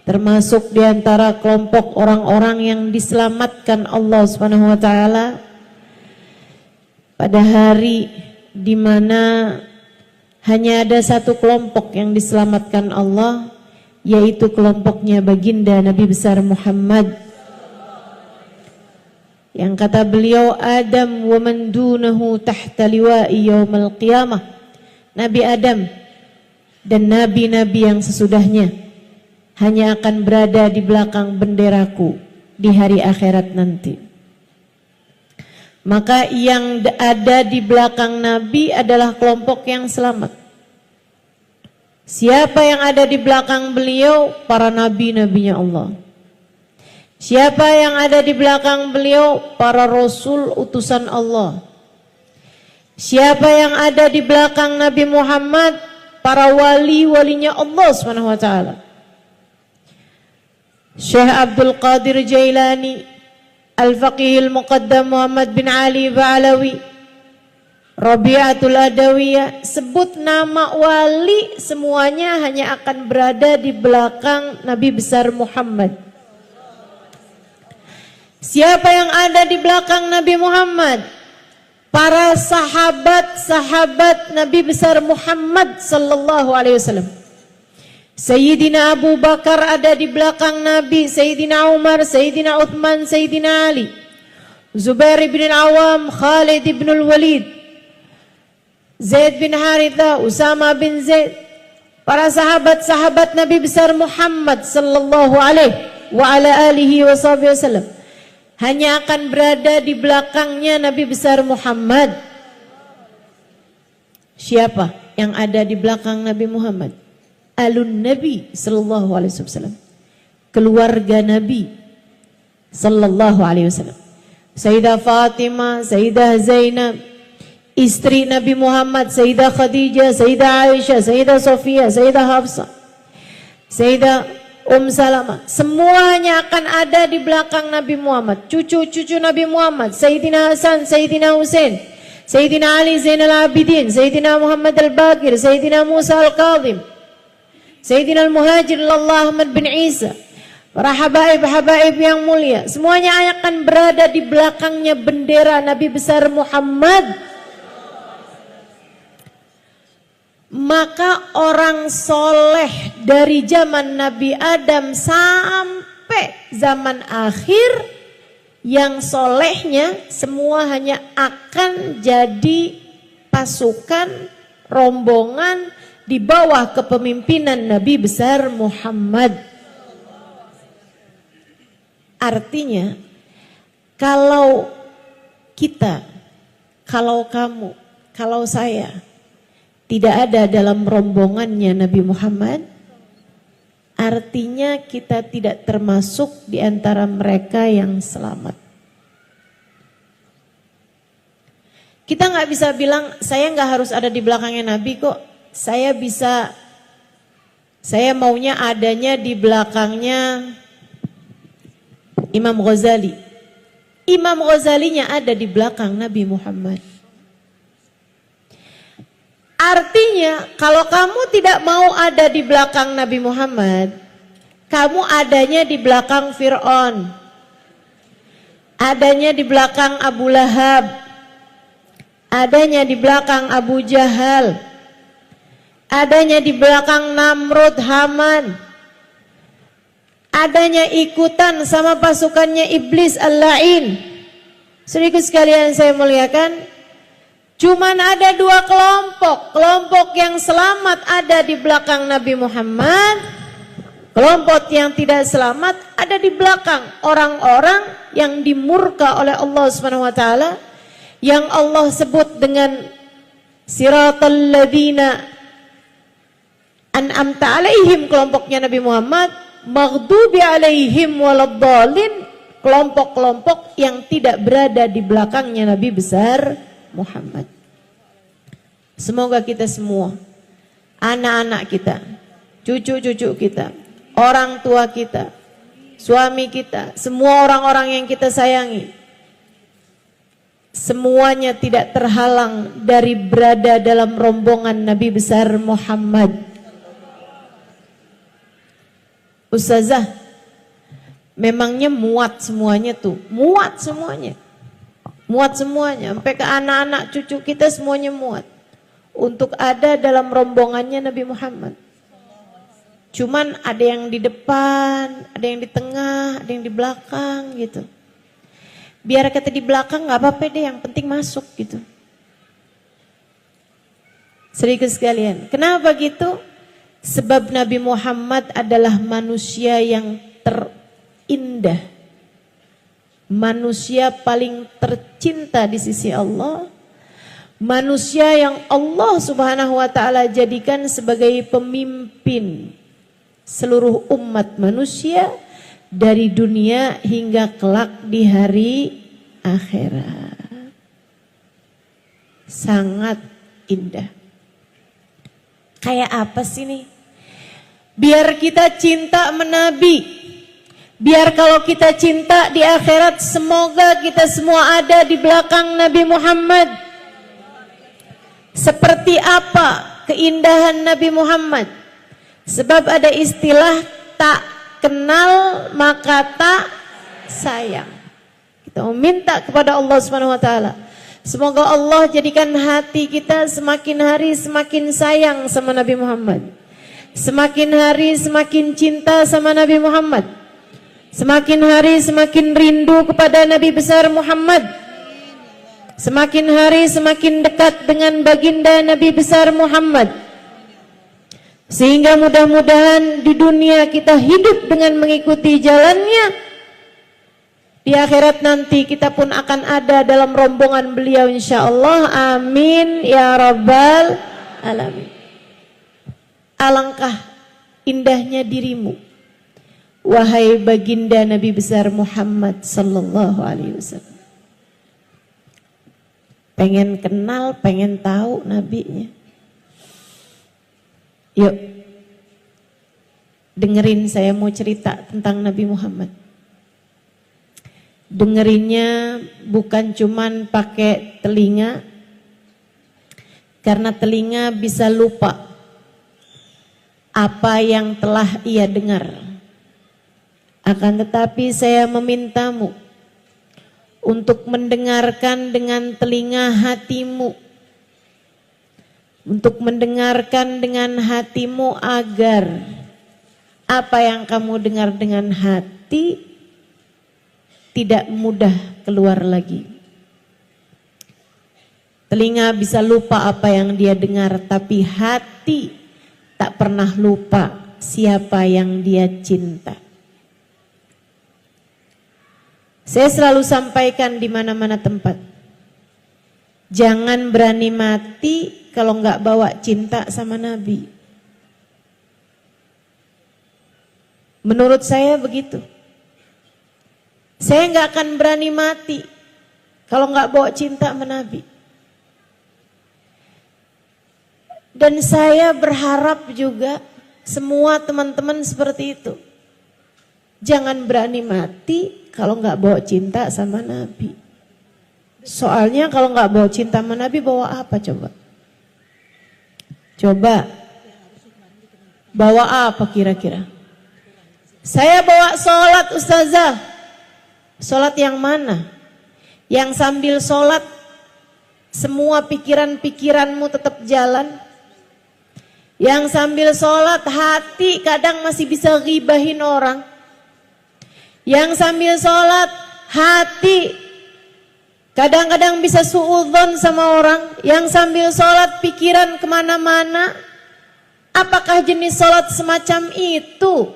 termasuk di antara kelompok orang-orang yang diselamatkan Allah Subhanahu wa taala pada hari di mana hanya ada satu kelompok yang diselamatkan Allah, yaitu kelompoknya baginda Nabi besar Muhammad. Yang kata beliau, Adam wa man dunahu tahta liwa'i yaumal qiyamah. Nabi Adam dan nabi-nabi yang sesudahnya hanya akan berada di belakang benderaku di hari akhirat nanti. Maka yang ada di belakang Nabi adalah kelompok yang selamat. Siapa yang ada di belakang beliau? Para nabi-nabinya Allah. Siapa yang ada di belakang beliau? Para rasul utusan Allah. Siapa yang ada di belakang Nabi Muhammad? Para wali-walinya Allah Subhanahu wa taala. Syekh Abdul Qadir Jailani, Al-Faqih Al-Muqaddam Muhammad bin Ali Ba'alawi, Rabi'atul Adawiyah, sebut nama wali semuanya hanya akan berada di belakang Nabi besar Muhammad. Siapa yang ada di belakang Nabi Muhammad? Para sahabat-sahabat Nabi besar Muhammad sallallahu alaihi wasallam. Sayyidina Abu Bakar ada di belakang Nabi, Sayyidina Umar, Sayyidina Uthman, Sayyidina Ali, Zubair bin Al-Awam, Khalid bin Al-Walid, Zaid bin Haritha, Usama bin Zaid. Para sahabat-sahabat Nabi besar Muhammad sallallahu alaihi wa ala alihi wasallam hanya akan berada di belakangnya Nabi besar Muhammad. Siapa yang ada di belakang Nabi Muhammad? Alun Nabi sallallahu alaihi wasallam, keluarga Nabi sallallahu alaihi wasallam. Sayyidah Fatimah, Sayyidah Zainab, istri Nabi Muhammad, Sayyidah Khadijah, Sayyidah Aisyah, Sayyidah Sofia, Sayyidah Hafsah, Sayyidah Salamah, semuanya akan ada di belakang Nabi Muhammad. Cucu-cucu Nabi Muhammad, Sayyidina Hasan, Sayyidina Husain, Sayyidina Ali Zainal Abidin, Sayyidina Muhammad Al-Baqir, Sayyidina Musa Al-Kadhim, Sayyidina Al-Muhajir Allah Ahmad bin Isa, para habaib-habaib yang mulia, semuanya akan berada di belakangnya bendera Nabi besar Muhammad. Maka orang soleh dari zaman Nabi Adam sampai zaman akhir, yang solehnya semua hanya akan jadi pasukan, rombongan di bawah kepemimpinan Nabi besar Muhammad. Artinya, kalau kita, kalau kamu, kalau saya tidak ada dalam rombongannya Nabi Muhammad, artinya kita tidak termasuk di antara mereka yang selamat. Kita nggak bisa bilang, saya nggak harus ada di belakangnya Nabi kok. Saya maunya adanya di belakangnya Imam Ghazali. Imam Ghazalinya ada di belakang Nabi Muhammad. Artinya kalau kamu tidak mau ada di belakang Nabi Muhammad, kamu adanya di belakang Fir'aun, adanya di belakang Abu Lahab, adanya di belakang Abu Jahal, adanya di belakang Namrud, Haman, adanya ikutan sama pasukannya Iblis Al-La'in. Saudaraku sekalian saya muliakan, cuman ada dua kelompok. Kelompok yang selamat ada di belakang Nabi Muhammad, Kelompok yang tidak selamat ada di belakang orang-orang yang dimurka oleh Allah Subhanahu wa taala, yang Allah sebut dengan siratal ladzina an'amta alaihim, kelompoknya Nabi Muhammad, maghdubi alaihim waladdallin, kelompok-kelompok yang tidak berada di belakangnya Nabi besar Muhammad. Semoga kita semua, anak-anak kita, cucu-cucu kita, orang tua kita, suami kita, semua orang-orang yang kita sayangi, semuanya tidak terhalang dari berada dalam rombongan Nabi besar Muhammad. Ustazah, memangnya muat semuanya tuh, muat semuanya, sampai ke anak-anak cucu kita semuanya muat untuk ada dalam rombongannya Nabi Muhammad. Cuman ada yang di depan, ada yang di tengah, ada yang di belakang gitu. Biar kata di belakang gak apa-apa deh, yang penting masuk gitu. Sedikit sekalian, kenapa gitu? Sebab Nabi Muhammad adalah manusia yang terindah, manusia paling tercinta di sisi Allah, manusia yang Allah Subhanahu wa taala jadikan sebagai pemimpin seluruh umat manusia dari dunia hingga kelak di hari akhirat. Sangat indah. Kayak apa sih nih? Biar kita cinta menabi, biar kalau kita cinta di akhirat, semoga kita semua ada di belakang Nabi Muhammad. Seperti apa keindahan Nabi Muhammad? Sebab ada istilah tak kenal maka tak sayang. Kita meminta kepada Allah Subhanahu wa taala, semoga Allah jadikan hati kita semakin hari semakin sayang sama Nabi Muhammad. Semakin hari semakin cinta sama Nabi Muhammad. Semakin hari semakin rindu kepada Nabi besar Muhammad. Semakin hari semakin dekat dengan baginda Nabi besar Muhammad. Sehingga mudah-mudahan di dunia kita hidup dengan mengikuti jalannya. Di akhirat nanti kita pun akan ada dalam rombongan beliau insyaallah. Amin ya rabbal alamin. Alangkah indahnya dirimu, wahai baginda Nabi besar Muhammad sallallahu alaihi wasallam. Pengen kenal, pengen tahu nabinya. Yuk, dengerin saya mau cerita tentang Nabi Muhammad. Dengerinnya bukan cuman pakai telinga, karena telinga bisa lupa apa yang telah ia dengar. Akan tetapi saya memintamu untuk mendengarkan dengan telinga hatimu, untuk mendengarkan dengan hatimu agar apa yang kamu dengar dengan hati tidak mudah keluar lagi. Telinga bisa lupa apa yang dia dengar, tapi hati tak pernah lupa siapa yang dia cinta. Saya selalu sampaikan di mana-mana tempat, jangan berani mati kalau nggak bawa cinta sama Nabi. Menurut saya begitu. Saya nggak akan berani mati kalau nggak bawa cinta sama Nabi. Dan saya berharap juga semua teman-teman seperti itu. Jangan berani mati kalau nggak bawa cinta sama Nabi. Soalnya kalau nggak bawa cinta sama Nabi, bawa apa coba? Coba bawa apa kira-kira? Saya bawa sholat ustazah. Sholat yang mana? Yang sambil sholat semua pikiran-pikiranmu tetap jalan. Yang sambil sholat hati kadang masih bisa ghibahin orang. Yang sambil sholat hati kadang-kadang bisa suudzon sama orang. Yang sambil sholat pikiran kemana-mana. Apakah jenis sholat semacam itu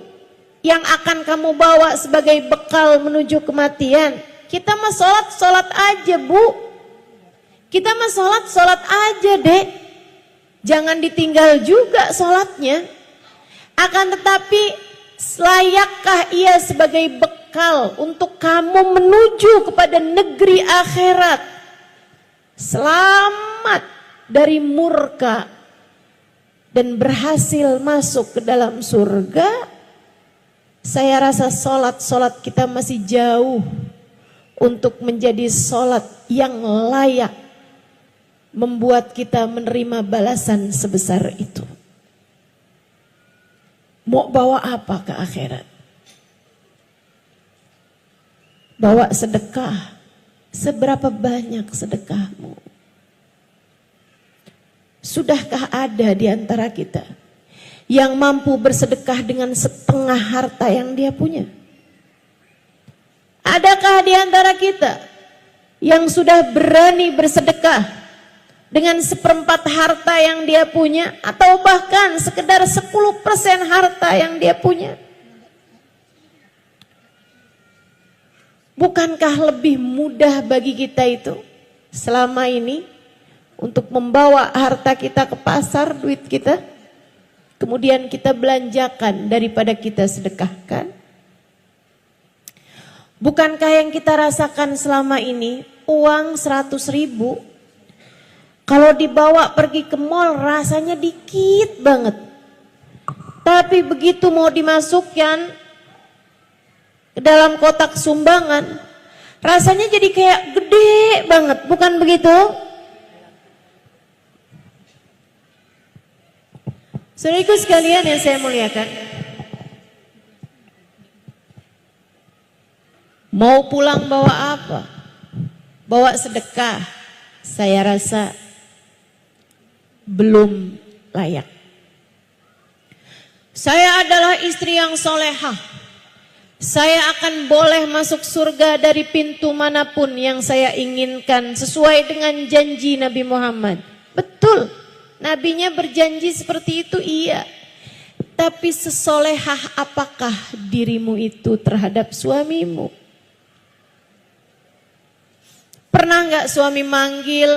yang akan kamu bawa sebagai bekal menuju kematian. Kita mah sholat aja, Bu. Kita mah sholat aja, Dek. Jangan ditinggal juga sholatnya. Akan tetapi, layakkah ia sebagai bekal untuk kamu menuju kepada negeri akhirat? Selamat dari murka dan berhasil masuk ke dalam surga. Saya rasa sholat kita masih jauh untuk menjadi sholat yang layak membuat kita menerima balasan sebesar itu. Mau bawa apa ke akhirat? Bawa sedekah. Seberapa banyak sedekahmu? Sudahkah ada di antara kita yang mampu bersedekah dengan setengah harta yang dia punya? Adakah di antara kita yang sudah berani bersedekah dengan 1/4 harta yang dia punya, atau bahkan sekedar 10% harta yang dia punya? Bukankah lebih mudah bagi kita itu selama ini untuk membawa harta kita ke pasar, duit kita, kemudian kita belanjakan daripada kita sedekahkan? Bukankah yang kita rasakan selama ini, uang 100.000 kalau dibawa pergi ke mall rasanya dikit banget, tapi begitu mau dimasukkan ke dalam kotak sumbangan rasanya jadi kayak gede banget, bukan begitu? Saudaraku sekalian yang saya muliakan, mau pulang bawa apa? Bawa sedekah, saya rasa belum layak. Saya adalah istri yang solehah. Saya akan boleh masuk surga dari pintu manapun yang saya inginkan sesuai dengan janji Nabi Muhammad. Betul, Nabinya berjanji seperti itu, iya. Tapi sesolehah apakah dirimu itu terhadap suamimu? Pernah nggak suami manggil,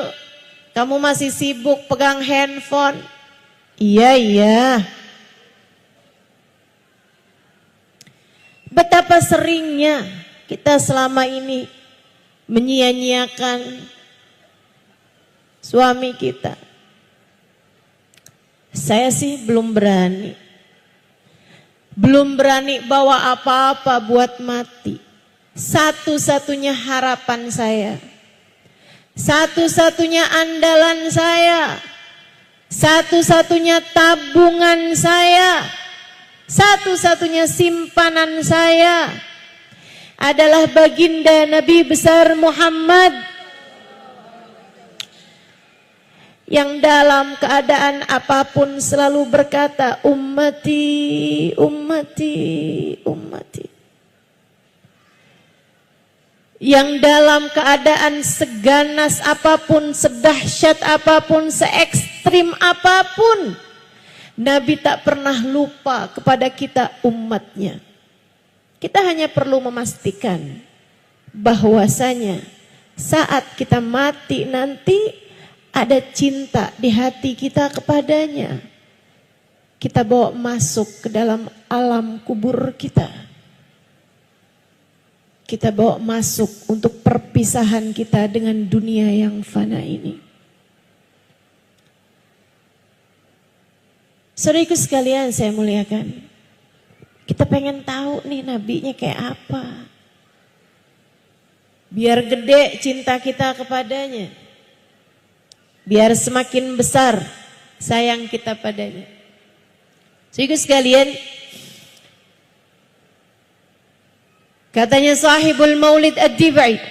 kamu masih sibuk pegang handphone? Iya. Betapa seringnya kita selama ini menyia-nyiakan suami kita. Saya sih belum berani bawa apa-apa buat mati. Satu-satunya harapan saya, satu-satunya andalan saya, satu-satunya tabungan saya, satu-satunya simpanan saya adalah baginda Nabi besar Muhammad, yang dalam keadaan apapun selalu berkata, ummati, ummati, ummati. Yang dalam keadaan seganas apapun, sedahsyat apapun, se-ekstrim apapun, Nabi tak pernah lupa kepada kita umatnya. Kita hanya perlu memastikan bahwasanya saat kita mati nanti ada cinta di hati kita kepadanya. Kita bawa masuk ke dalam alam kubur kita. Kita bawa masuk untuk perpisahan kita dengan dunia yang fana ini. Saudaraku sekalian saya muliakan, kita pengen tahu nih nabinya kayak apa. Biar gede cinta kita kepadanya. Biar semakin besar sayang kita padanya. Saudaraku sekalian, katanya sahibul maulid ad-dibai,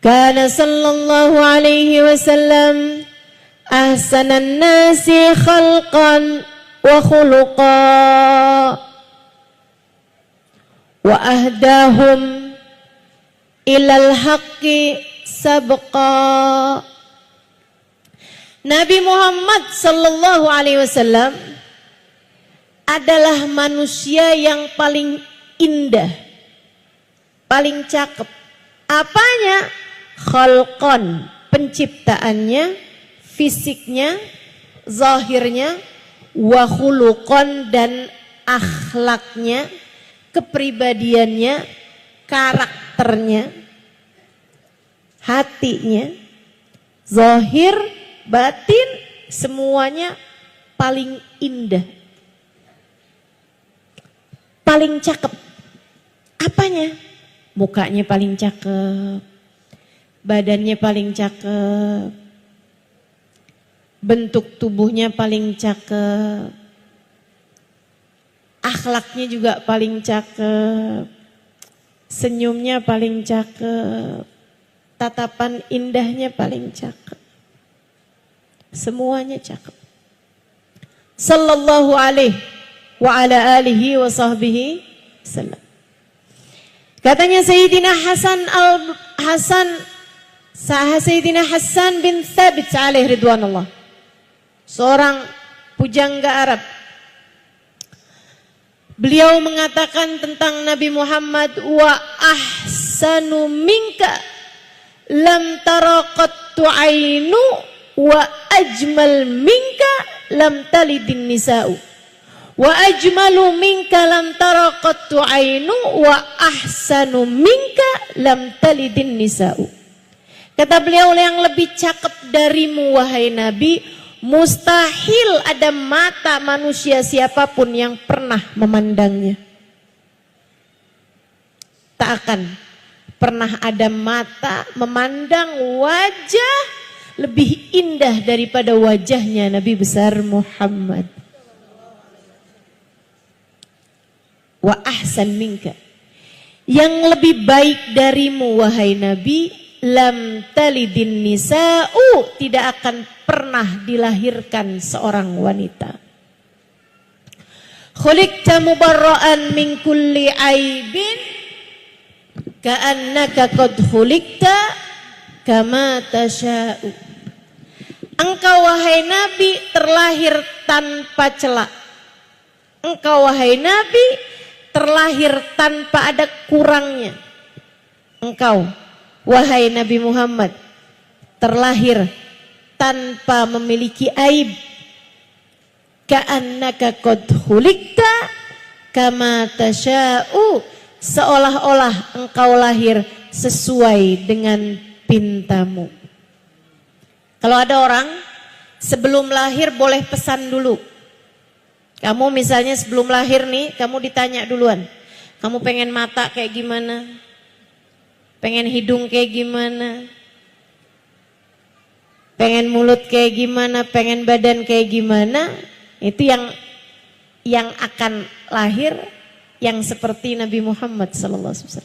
kana sallallahu alaihi wasallam ahsanan nasi khalqan wa khuluqa wa ahdahum ilal haqqi sabqa. Nabi Muhammad sallallahu alaihi wasallam adalah manusia yang paling indah, paling cakep. Apanya? Khalqan, penciptaannya, fisiknya, zahirnya, wa khuluqan, dan akhlaknya, kepribadiannya, karakternya, hatinya, zahir, batin, semuanya paling indah, paling cakep. Apanya? Mukanya paling cakep, badannya paling cakep, bentuk tubuhnya paling cakep, akhlaknya juga paling cakep, senyumnya paling cakep, tatapan indahnya paling cakep. Semuanya cakep. Sallallahu alaihi wa ala alihi wa sahbihi sallam. Katanya Sayyidina Sayyidina Hasan bin Thabit alaihi ridwanullah, seorang pujangga Arab. Beliau mengatakan tentang Nabi Muhammad, wa ahsanu minka lam tara qattu ainu wa ajmal minka lam talidin nisa'u wa ajmalu minka lam tara qattu ainu wa ahsanu minka lam talidin nisa'u. Kata beliau, yang lebih cakep darimu wahai Nabi, mustahil ada mata manusia siapapun yang pernah memandangnya. Tak akan pernah ada mata memandang wajah lebih indah daripada wajahnya Nabi besar Muhammad. Wa ahsan minka, yang lebih baik darimu wahai Nabi, lam talidin nisa'u, tidak akan pernah dilahirkan seorang wanita. Khuliqta mubarra'an min kulli aibin ka'annaka qad khuliqta kama tasha'u. Engkau wahai Nabi terlahir tanpa celah. Engkau wahai Nabi terlahir tanpa ada kurangnya. Engkau wahai Nabi Muhammad terlahir tanpa memiliki aib. Ka'annaka qad khuliqta kama tasha'u, seolah-olah engkau lahir sesuai dengan pintamu. Kalau ada orang sebelum lahir boleh pesan dulu. Kamu misalnya sebelum lahir nih, kamu ditanya duluan, kamu pengen mata kayak gimana? Pengen hidung kayak gimana? Pengen mulut kayak gimana? Pengen badan kayak gimana? Itu yang akan lahir yang seperti Nabi Muhammad SAW.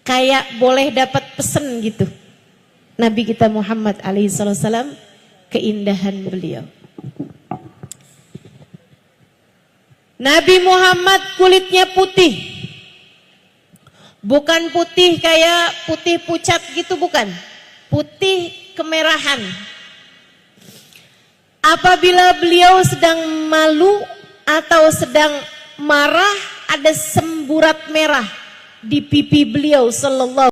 Kayak boleh dapat pesen gitu. Nabi kita Muhammad SAW, keindahan beliau. Nabi Muhammad kulitnya putih. Bukan putih kayak putih pucat gitu, bukan. Putih kemerahan. Apabila beliau sedang malu atau sedang marah, ada semburat merah di pipi beliau sallallahu